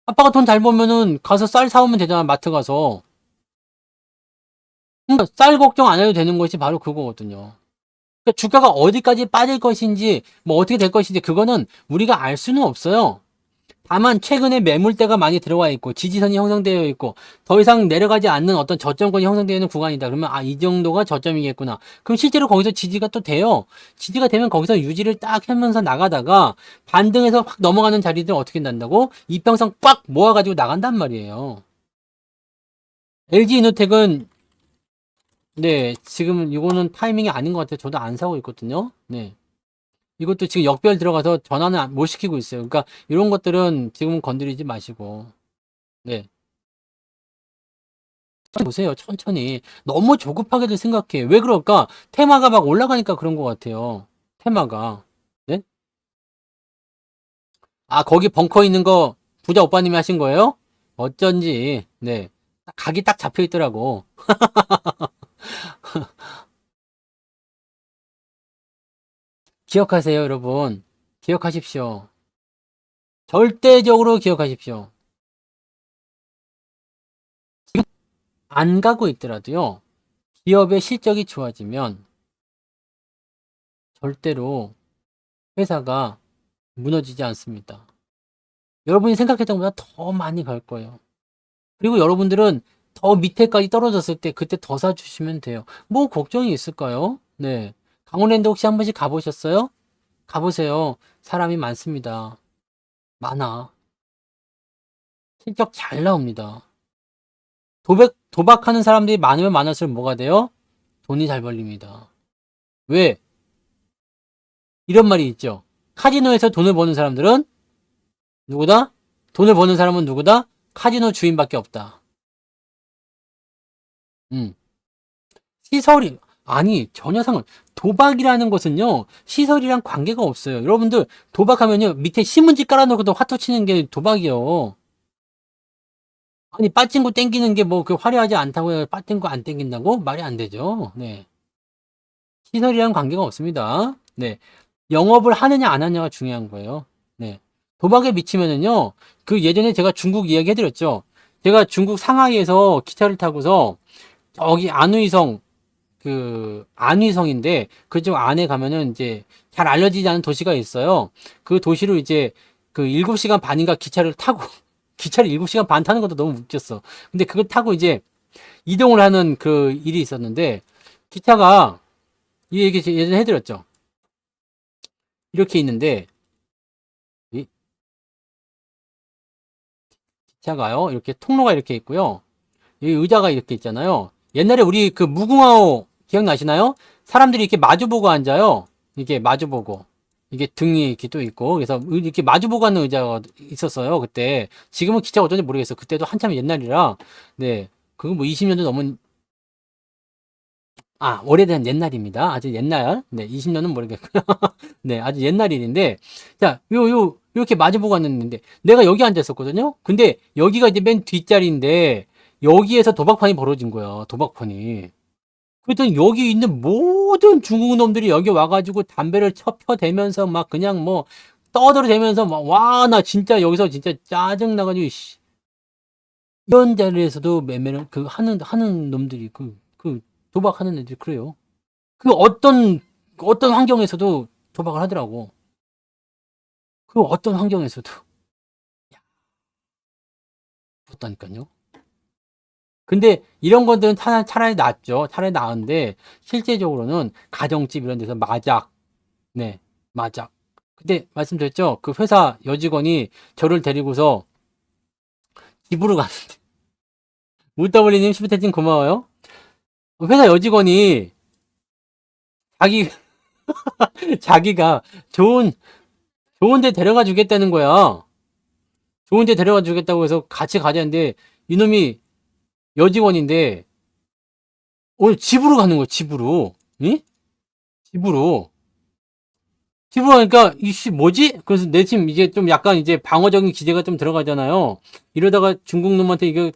아빠가 돈 잘 벌면은 가서 쌀 사오면 되잖아, 마트 가서. 그러니까 쌀 걱정 안 해도 되는 것이 바로 그거거든요. 그러니까 주가가 어디까지 빠질 것인지, 뭐 어떻게 될 것인지, 그거는 우리가 알 수는 없어요. 다만, 최근에 매물대가 많이 들어와 있고, 지지선이 형성되어 있고, 더 이상 내려가지 않는 어떤 저점권이 형성되어 있는 구간이다. 그러면, 아, 이 정도가 저점이겠구나. 그럼 실제로 거기서 지지가 또 돼요. 지지가 되면 거기서 유지를 딱 하면서 나가다가, 반등해서 확 넘어가는 자리들 어떻게 난다고? 이평선 꽉 모아가지고 나간단 말이에요. LG이노텍은, 네, 지금 이거는 타이밍이 아닌 것 같아요. 저도 안 사고 있거든요. 네. 이것도 지금 역별 들어가서 전환을 못 시키고 있어요. 그러니까 이런 것들은 지금은 건드리지 마시고. 네. 보세요. 천천히. 너무 조급하게들 생각해. 왜 그럴까? 테마가 막 올라가니까 그런 것 같아요. 테마가. 네? 아, 거기 벙커 있는 거 부자 오빠님이 하신 거예요? 어쩐지. 네. 각이 딱 잡혀 있더라고. 기억하세요, 여러분. 기억하십시오. 절대적으로 기억하십시오. 안 가고 있더라도요. 기업의 실적이 좋아지면 절대로 회사가 무너지지 않습니다. 여러분이 생각했던 것보다 더 많이 갈 거예요. 그리고 여러분들은 더 밑에까지 떨어졌을 때 그때 더 사주시면 돼요. 뭐 걱정이 있을까요? 네. 강원랜드 혹시 한 번씩 가보셨어요? 가보세요. 사람이 많습니다. 많아. 실적 잘 나옵니다. 도박하는 사람들이 많으면 많을수록 뭐가 돼요? 돈이 잘 벌립니다. 왜? 이런 말이 있죠. 카지노에서 돈을 버는 사람들은 누구다? 돈을 버는 사람은 누구다? 카지노 주인밖에 없다. 음. 시설이, 아니, 전혀 도박이라는 것은요, 시설이랑 관계가 없어요. 여러분들, 도박하면요, 밑에 신문지 깔아놓고도 화투 치는 게 도박이요. 아니, 빠찡구 땡기는 게 뭐, 그 화려하지 않다고 해서 빠찡구 안 땡긴다고? 말이 안 되죠. 네. 시설이랑 관계가 없습니다. 네. 영업을 하느냐, 안 하느냐가 중요한 거예요. 네. 도박에 미치면은요, 그 예전에 제가 중국 이야기 해드렸죠. 제가 중국 상하이에서 기차를 타고서, 저기 안의성, 그 안위성인데 그쪽 안에 가면은 이제 잘 알려지지 않은 도시가 있어요. 그 도시로 이제 그 7시간 반인가 기차를 타고 기차를 7시간 반 타는 것도 너무 웃겼어. 근데 그걸 타고 이제 이동을 하는 그 일이 있었는데 기차가 이 얘기 예전에 해드렸죠. 이렇게 있는데 이 기차가요. 이렇게 통로가 이렇게 있고요. 여기 의자가 이렇게 있잖아요. 옛날에 우리 그 무궁화호 기억나시나요? 사람들이 이렇게 마주보고 앉아요. 이게 마주보고. 이게 등이 이렇게 또 있고. 그래서 이렇게 마주보고 앉는 의자가 있었어요. 그때. 지금은 기차가 어쩐지 모르겠어. 그때도 한참 옛날이라. 네. 그거 뭐 20년도 넘은, 아, 오래된 옛날입니다. 아주 옛날. 네. 20년은 모르겠고요. 네. 아주 옛날 일인데. 자, 이렇게 마주보고 앉는데. 내가 여기 앉았었거든요. 근데 여기가 이제 맨 뒷자리인데. 여기에서 도박판이 벌어진 거야. 도박판이. 그랬더니 여기 있는 모든 중국 놈들이 여기 와가지고 담배를 펴대면서 막 그냥 뭐 떠들어대면서 막 와, 나 진짜 여기서 진짜 짜증나가지고, 씨. 이런 자리에서도 매매를 하는 놈들이 그 도박하는 애들이 그래요. 그 어떤 환경에서도 도박을 하더라고. 그 어떤 환경에서도. 그렇다니까요. 근데 이런 것들은 차라리 낫죠. 차라리 나은데 실제적으로는 가정집 이런 데서 마작, 네, 마작. 근데 말씀드렸죠. 그 회사 여직원이 저를 데리고서 집으로 갔는데 무더블리님 슈퍼채팅 고마워요. 회사 여직원이 자기 자기가 좋은 데 데려가 주겠다는 거야. 좋은 데 데려가 주겠다고 해서 같이 가자는데 이놈이 여직원인데 오늘 집으로 가는 거야. 집으로. 응? 집으로. 집으로 가니까 이씨 뭐지? 그래서 내 지금 이게 좀 약간 이제 방어적인 기제가 좀 들어가잖아요. 이러다가 중국 놈한테 이거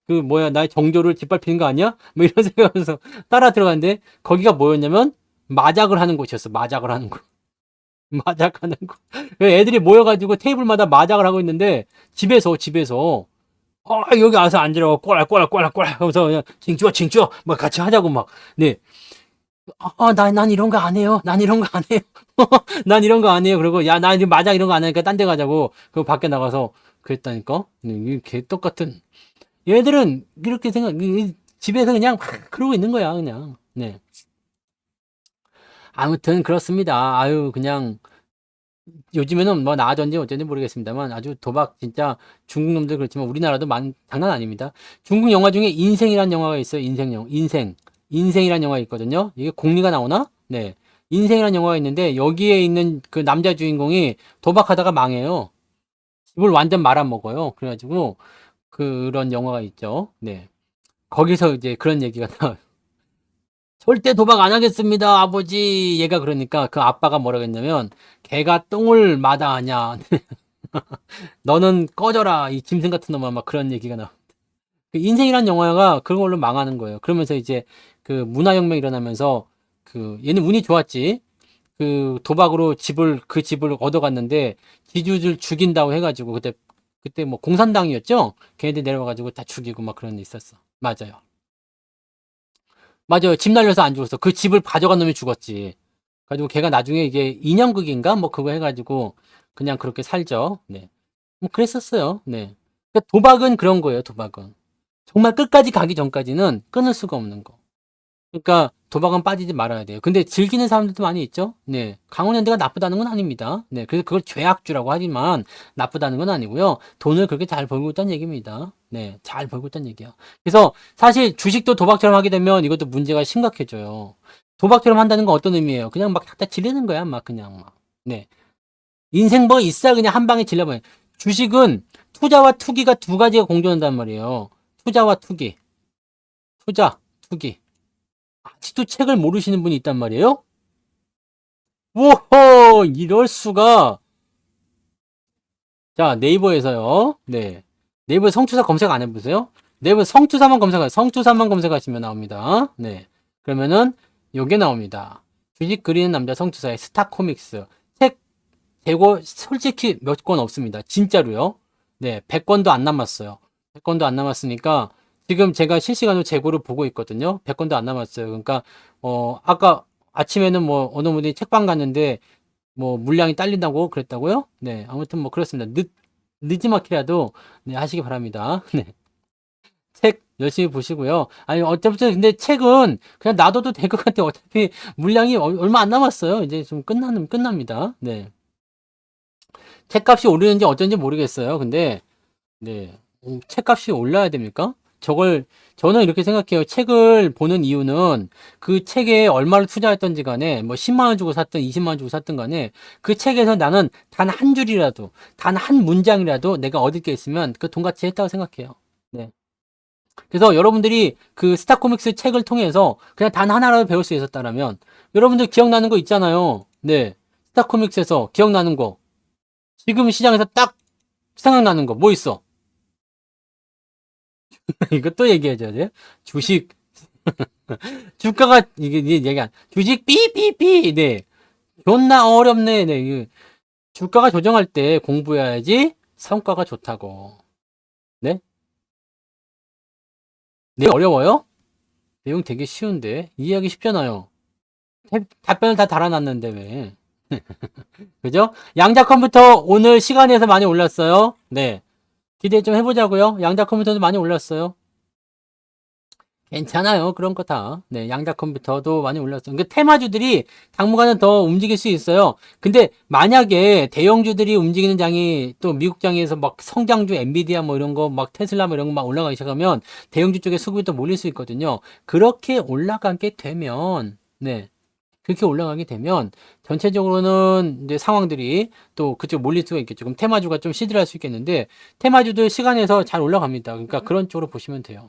그 뭐야 나의 정조를 짓밟히는 거 아니야? 뭐 이런 생각하면서 따라 들어갔는데 거기가 뭐였냐면 마작을 하는 곳이었어. 마작을 하는 곳. 마작하는 곳. 애들이 모여가지고 테이블마다 마작을 하고 있는데 집에서 여기 와서 앉으라고 꼴꼴꼴꼴꼴 하면서 그냥 징쭈어 뭐 같이 하자고 막 네. 난 이런 거 안 해요. 난 이런 거 안 해요. 난 이런 거 안 해요. 그리고 야 나 이제 마작 이런 거 안 하니까 딴 데 가자고. 그리고 밖에 나가서 그랬다니까. 이 개떡같은 얘들은 이렇게 집에서 그냥 막 그러고 있는 거야 그냥. 네. 아무튼 그렇습니다. 아유 그냥 요즘에는 뭐 나아졌는지 어쩐지 모르겠습니다만 아주 도박 진짜 중국 놈들 그렇지만 우리나라도 장난 아닙니다. 중국 영화 중에 인생이란 영화가 있어요. 인생이란 영화가 있거든요. 이게 공리가 나오나? 네. 인생이란 영화가 있는데 여기에 있는 그 남자 주인공이 도박하다가 망해요. 집을 완전 말아먹어요. 그래가지고 그런 영화가 있죠. 네. 거기서 이제 그런 얘기가 나와요. 절대 도박 안 하겠습니다, 아버지. 얘가 그러니까 그 아빠가 뭐라고 했냐면, 걔가 똥을 마다하냐. 너는 꺼져라, 이 짐승 같은 놈아. 막 그런 얘기가 나와. 그 인생이란 영화가 그런 걸로 망하는 거예요. 그러면서 이제 그 문화혁명이 일어나면서 그 얘는 운이 좋았지. 그 도박으로 그 집을 얻어갔는데 지주들 죽인다고 해가지고 그때 뭐 공산당이었죠? 걔네들 내려와가지고 다 죽이고 막 그런 일 있었어. 맞아요. 맞아요. 집 날려서 안 죽었어. 그 집을 가져간 놈이 죽었지. 가지고 걔가 나중에 이게 인형극인가 뭐 그거 해가지고 그냥 그렇게 살죠. 네. 뭐 그랬었어요. 네. 그러니까 도박은 그런 거예요. 도박은 정말 끝까지 가기 전까지는 끊을 수가 없는 거. 그러니까 도박은 빠지지 말아야 돼요. 근데 즐기는 사람들도 많이 있죠. 네. 강원랜드가 나쁘다는 건 아닙니다. 네. 그래서 그걸 죄악주라고 하지만 나쁘다는 건 아니고요. 돈을 그렇게 잘 벌고 있다는 얘기입니다. 네. 잘 벌고 있다는 얘기야. 그래서 사실 주식도 도박처럼 하게 되면 이것도 문제가 심각해져요. 도박처럼 한다는 건 어떤 의미예요? 그냥 막 갖다 질리는 거야. 막 그냥 막. 네. 인생 뭐 있어 그냥 한 방에 질러버려. 주식은 투자와 투기가 두 가지가 공존한단 말이에요. 투자와 투기. 투자, 투기. 아직도 책을 모르시는 분이 있단 말이에요? 오호, 이럴 수가. 자, 네이버에서요. 네. 네이버 성투사 검색 안 해보세요? 네이버 성투사만 검색하시면 나옵니다. 네. 그러면은, 요게 나옵니다. 주식 그리는 남자 성투사의 스타코믹스. 책, 재고 솔직히 몇 권 없습니다. 진짜로요. 네. 100권도 안 남았어요. 100권도 안 남았으니까, 지금 제가 실시간으로 재고를 보고 있거든요. 100권도 안 남았어요. 그러니까, 아까 아침에는 뭐, 어느 분이 책방 갔는데, 뭐 물량이 딸린다고 그랬다고요? 네, 아무튼 뭐 그렇습니다. 늦지막히라도 네, 하시기 바랍니다. 네, 책 열심히 보시고요. 아니 어차피 근데 책은 그냥 놔둬도 될 것 같아요. 어차피 물량이 얼마 안 남았어요. 이제 좀 끝납니다. 네, 책값이 오르는지 어쩐지 모르겠어요. 근데 네, 책값이 올라야 됩니까? 저는 이렇게 생각해요. 책을 보는 이유는 그 책에 얼마를 투자했던지 간에, 뭐 10만 원 주고 샀든 20만 원 주고 샀든 간에 그 책에서 나는 단 한 줄이라도, 단 한 문장이라도 내가 얻을 게 있으면 그 돈 같이 했다고 생각해요. 네. 그래서 여러분들이 그 스타코믹스 책을 통해서 그냥 단 하나라도 배울 수 있었다면, 여러분들 기억나는 거 있잖아요. 네. 스타코믹스에서 기억나는 거. 지금 시장에서 딱 생각나는 거 뭐 있어? 이것도 얘기해줘야 돼요. 주식 주가가 이게 얘기 주식 삐삐삐 네 존나 어렵네 네 주가가 조정할 때 공부해야지 성과가 좋다고 네? 네 어려워요? 내용 되게 쉬운데 이해하기 쉽잖아요. 답변을 다 달아놨는데 왜 그죠? 양자 컴퓨터 오늘 시간에서 많이 올랐어요. 네 기대 좀 해보자고요. 양자 컴퓨터도 많이 올랐어요. 괜찮아요. 그런 거 다. 네, 양자 컴퓨터도 많이 올랐어요. 그 테마주들이 당분간은 더 움직일 수 있어요. 근데 만약에 대형주들이 움직이는 장이 또 미국 장에서 막 성장주 엔비디아 뭐 이런 거 막 테슬라 뭐 이런 거 막 올라가기 시작하면 대형주 쪽에 수급이 또 몰릴 수 있거든요. 그렇게 올라가게 되면, 네. 그렇게 올라가게 되면 전체적으로는 이제 상황들이 또 그쪽 몰릴 수가 있겠죠. 그럼 테마주가 좀 시들할 수 있겠는데 테마주들 시간에서 잘 올라갑니다. 그러니까 그런 쪽으로 보시면 돼요.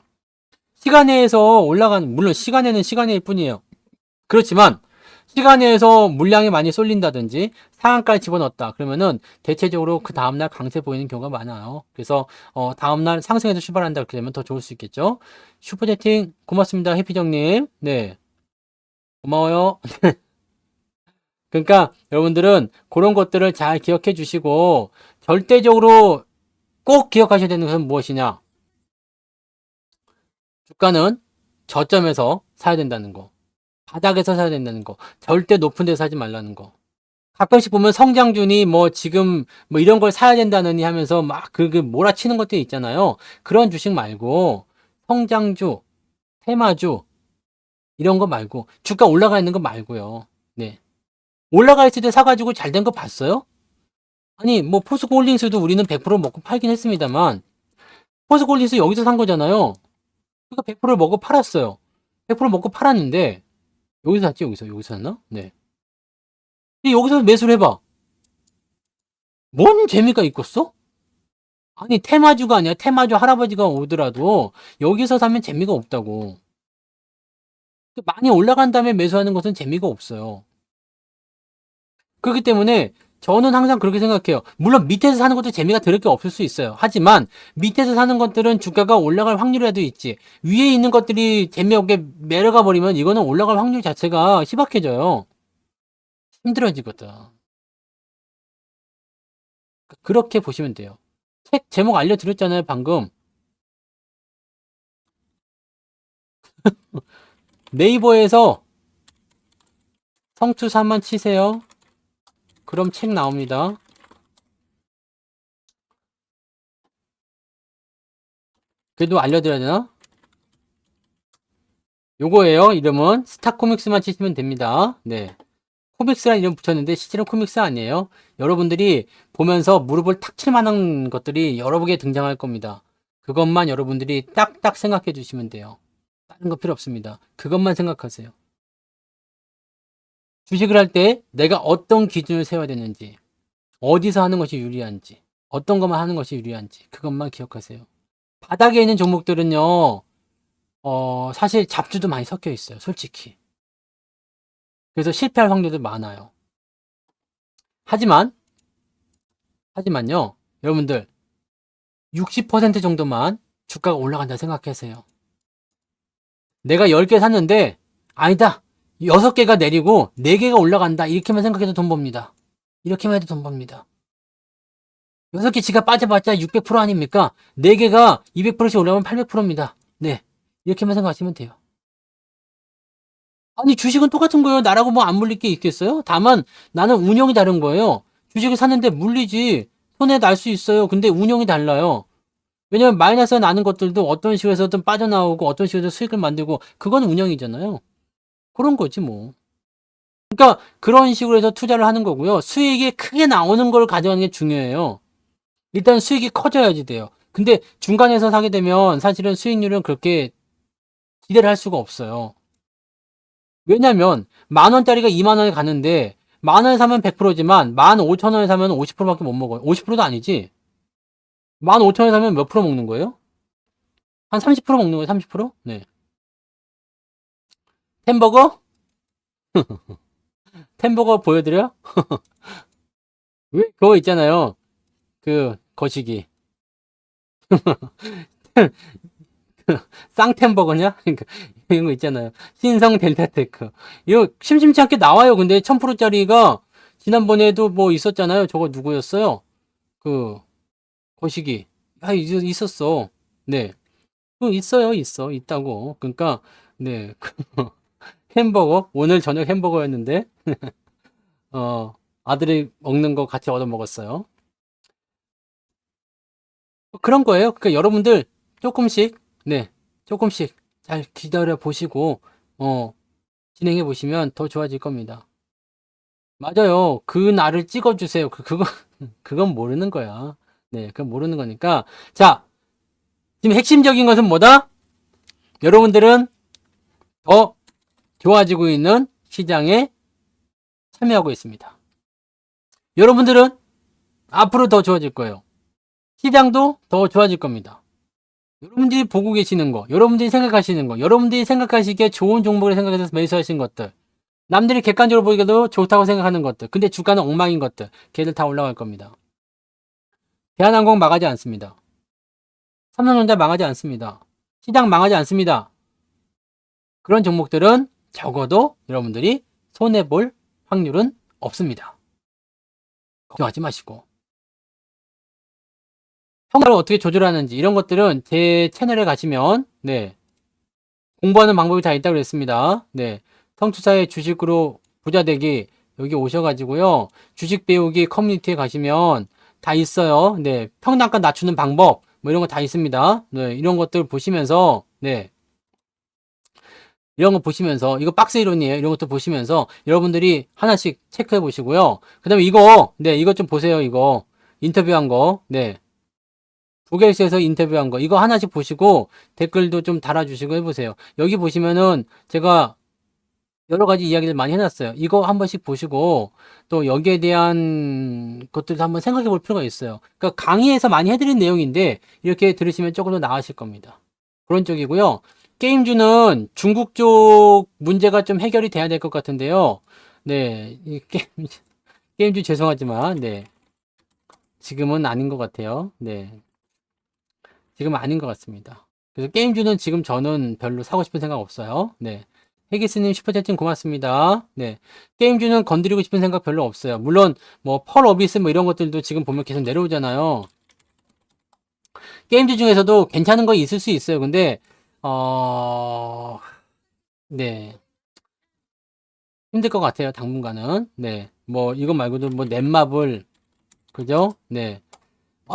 시간에서 올라가는, 물론 시간에는 시간일 뿐이에요. 그렇지만 시간에서 물량이 많이 쏠린다든지 상한가에 집어넣었다 그러면은 대체적으로 그 다음날 강세 보이는 경우가 많아요. 그래서 다음날 상승해서 출발한다 그렇게 되면 더 좋을 수 있겠죠. 슈퍼채팅 고맙습니다. 해피정님. 네, 고마워요. 그러니까 여러분들은 그런 것들을 잘 기억해 주시고 절대적으로 꼭 기억하셔야 되는 것은 무엇이냐? 주가는 저점에서 사야 된다는 거. 바닥에서 사야 된다는 거. 절대 높은 데서 사지 말라는 거. 가끔씩 보면 성장준이 뭐 지금 뭐 이런 걸 사야 된다느니 하면서 막 그 몰아치는 것들이 있잖아요. 그런 주식 말고 성장주, 테마주 이런 거 말고 주가 올라가 있는 거 말고요. 네. 올라가 있을 때 사가지고 잘 된 거 봤어요? 아니 뭐 포스코홀딩스도 우리는 100% 먹고 팔긴 했습니다만 포스코홀딩스 여기서 산 거잖아요. 그러니까 100%를 먹고 팔았어요. 100% 먹고 팔았는데 여기서 샀지 여기서 샀나? 네. 근데 여기서 매수를 해봐. 뭔 재미가 있겠어? 아니 테마주가 아니야. 테마주 할아버지가 오더라도 여기서 사면 재미가 없다고. 많이 올라간 다음에 매수하는 것은 재미가 없어요. 그렇기 때문에 저는 항상 그렇게 생각해요. 물론 밑에서 사는 것도 재미가 들을 게 없을 수 있어요. 하지만 밑에서 사는 것들은 주가가 올라갈 확률이라도 있지. 위에 있는 것들이 재미없게 내려가 버리면 이거는 올라갈 확률 자체가 희박해져요. 힘들어지거든. 그렇게 보시면 돼요. 책 제목 알려드렸잖아요, 방금. 네이버에서 성투사만 치세요. 그럼 책 나옵니다. 그래도 알려드려야 되나? 요거예요. 이름은 스타코믹스만 치시면 됩니다. 네. 코믹스라는 이름 붙였는데 실제로 코믹스 아니에요. 여러분들이 보면서 무릎을 탁 칠 만한 것들이 여러 개 등장할 겁니다. 그것만 여러분들이 딱딱 생각해 주시면 돼요. 다른 거 필요 없습니다. 그것만 생각하세요. 주식을 할 때 내가 어떤 기준을 세워야 되는지, 어디서 하는 것이 유리한지, 어떤 것만 하는 것이 유리한지, 그것만 기억하세요. 바닥에 있는 종목들은요, 사실 잡주도 많이 섞여 있어요. 솔직히. 그래서 실패할 확률도 많아요. 하지만요, 여러분들, 60% 정도만 주가가 올라간다 생각하세요. 내가 10개 샀는데, 아니다. 6개가 내리고 4개가 올라간다. 이렇게만 생각해도 돈 법니다. 이렇게만 해도 돈 법니다. 6개 지가 빠져봤자 600% 아닙니까? 4개가 200%씩 올라가면 800%입니다. 네. 이렇게만 생각하시면 돼요. 아니, 주식은 똑같은 거예요. 나라고 뭐 안 물릴 게 있겠어요? 다만, 나는 운영이 다른 거예요. 주식을 샀는데 물리지. 손해 날 수 있어요. 근데 운영이 달라요. 왜냐면 마이너스가 나는 것들도 어떤 식으로 해서든 빠져나오고 어떤 식으로 해서 수익을 만들고 그건 운영이잖아요. 그런 거지 뭐. 그러니까 그런 식으로 해서 투자를 하는 거고요. 수익이 크게 나오는 걸 가져가는 게 중요해요. 일단 수익이 커져야지 돼요. 근데 중간에서 사게 되면 사실은 수익률은 그렇게 기대를 할 수가 없어요. 왜냐면 만 원짜리가 2만 원에 가는데 만 원에 사면 100%지만 15,000원에 사면 50%밖에 못 먹어요. 50%도 아니지. 15,000원에 사면 몇 프로 먹는 거예요? 한 30% 먹는 거예요. 30%? 네. 햄버거? 햄버거 보여드려? 왜 그거 있잖아요. 그 거시기. 쌍템버거냐? 그러니까 이런 거 있잖아요. 신성 델타테크. 이거 심심치 않게 나와요. 근데 1000%짜리가 지난번에도 뭐 있었잖아요. 저거 누구였어요? 그 거시기. 있었어. 네. 있어요. 있다고. 그러니까 네. 햄버거 오늘 저녁 햄버거였는데 아들이 먹는 거 같이 얻어 먹었어요. 그런 거예요. 그러니까 여러분들 조금씩 네. 조금씩 잘 기다려 보시고, 진행해 보시면 더 좋아질 겁니다. 맞아요. 그 날을 찍어주세요. 그건 모르는 거야. 네, 그건 모르는 거니까. 자, 지금 핵심적인 것은 뭐다? 여러분들은 더 좋아지고 있는 시장에 참여하고 있습니다. 여러분들은 앞으로 더 좋아질 거예요. 시장도 더 좋아질 겁니다. 여러분들이 보고 계시는 거, 여러분들이 생각하시는 거, 여러분들이 생각하시기에 좋은 종목을 생각해서 매수하신 것들, 남들이 객관적으로 보기에도 좋다고 생각하는 것들, 근데 주가는 엉망인 것들, 걔들 다 올라갈 겁니다. 대한항공 망하지 않습니다. 삼성전자 망하지 않습니다. 시장 망하지 않습니다. 그런 종목들은 적어도 여러분들이 손해볼 확률은 없습니다. 걱정하지 마시고. 평가를 어떻게 조절하는지 이런 것들은 제 채널에 가시면 공부하는 방법이 다 있다고 그랬습니다. 성투사의 주식으로 부자 되기 여기 오셔가지고요. 주식 배우기 커뮤니티에 가시면 다 있어요. 평단가 낮추는 방법 뭐 이런 거 다 있습니다. 이런 것들 보시면서 이런 거 보시면서 이거 박스 이론이에요. 이런 것도 보시면서 여러분들이 하나씩 체크해 보시고요. 그 다음에 이거 좀 보세요. 이거 인터뷰한 거 부결시에서 인터뷰한 거 이거 하나씩 보시고 댓글도 좀 달아주시고 해보세요. 여기 보시면은 제가 여러 가지 이야기를 많이 해놨어요. 이거 한 번씩 보시고 또 여기에 대한 것들도 한번 생각해 볼 필요가 있어요. 그러니까 강의에서 많이 해드린 내용인데 이렇게 들으시면 조금 더 나아질 겁니다. 그런 쪽이고요. 게임주는 중국 쪽 문제가 좀 해결이 돼야 될 것 같은데요. 이 게임주 죄송하지만 지금은 아닌 것 같아요. 지금은 아닌 것 같습니다. 그래서 게임주는 지금 저는 별로 사고 싶은 생각 없어요. 헤기스님 슈퍼챗팅 고맙습니다. 게임주는 건드리고 싶은 생각 별로 없어요. 물론 뭐 펄 어비스 뭐 이런 것들도 지금 보면 계속 내려오잖아요. 게임주 중에서도 괜찮은 거 있을 수 있어요. 근데 힘들 것 같아요. 당분간은. 뭐 이거 말고도 뭐 넷마블 그죠?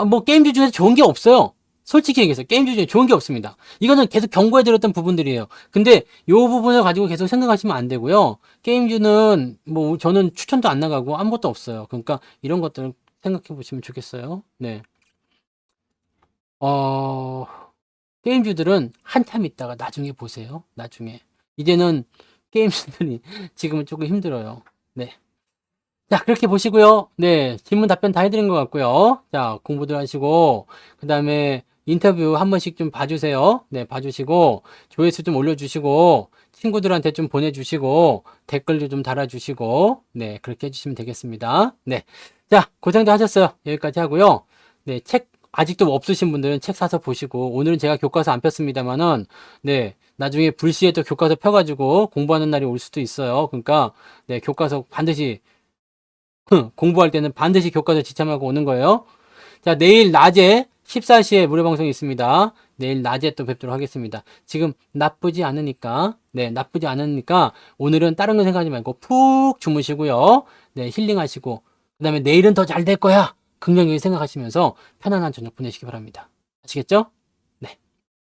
뭐 게임주 중에서 좋은 게 없어요. 솔직히 얘기해서 게임주 중에 좋은 게 없습니다. 이거는 계속 경고해 드렸던 부분들이에요. 근데 요 부분을 가지고 계속 생각하시면 안 되고요. 게임주는 뭐 저는 추천도 안 나가고 아무것도 없어요. 그러니까 이런 것들을 생각해 보시면 좋겠어요. 게임주들은 한참 있다가 나중에 보세요. 나중에. 이제는 게임주들이 지금은 조금 힘들어요. 자, 그렇게 보시고요. 질문 답변 다 해드린 것 같고요. 자, 공부들 하시고, 그 다음에 인터뷰 한 번씩 좀 봐주세요. 봐주시고, 조회수 좀 올려주시고, 친구들한테 좀 보내주시고, 댓글도 좀 달아주시고, 그렇게 해주시면 되겠습니다. 자, 고생도 하셨어요. 여기까지 하고요. 책, 아직도 없으신 분들은 책 사서 보시고, 오늘은 제가 교과서 안 폈습니다만은, 나중에 불시에 또 교과서 펴가지고 공부하는 날이 올 수도 있어요. 그러니까, 교과서 반드시 공부할 때는 반드시 교과서 지참하고 오는 거예요. 자, 내일 낮에 14시에 무료 방송이 있습니다. 내일 낮에 또 뵙도록 하겠습니다. 지금 나쁘지 않으니까, 나쁘지 않으니까 오늘은 다른 거 생각하지 말고 푹 주무시고요. 힐링하시고, 그 다음에 내일은 더 잘 될 거야. 긍정적으로 생각하시면서 편안한 저녁 보내시기 바랍니다. 아시겠죠?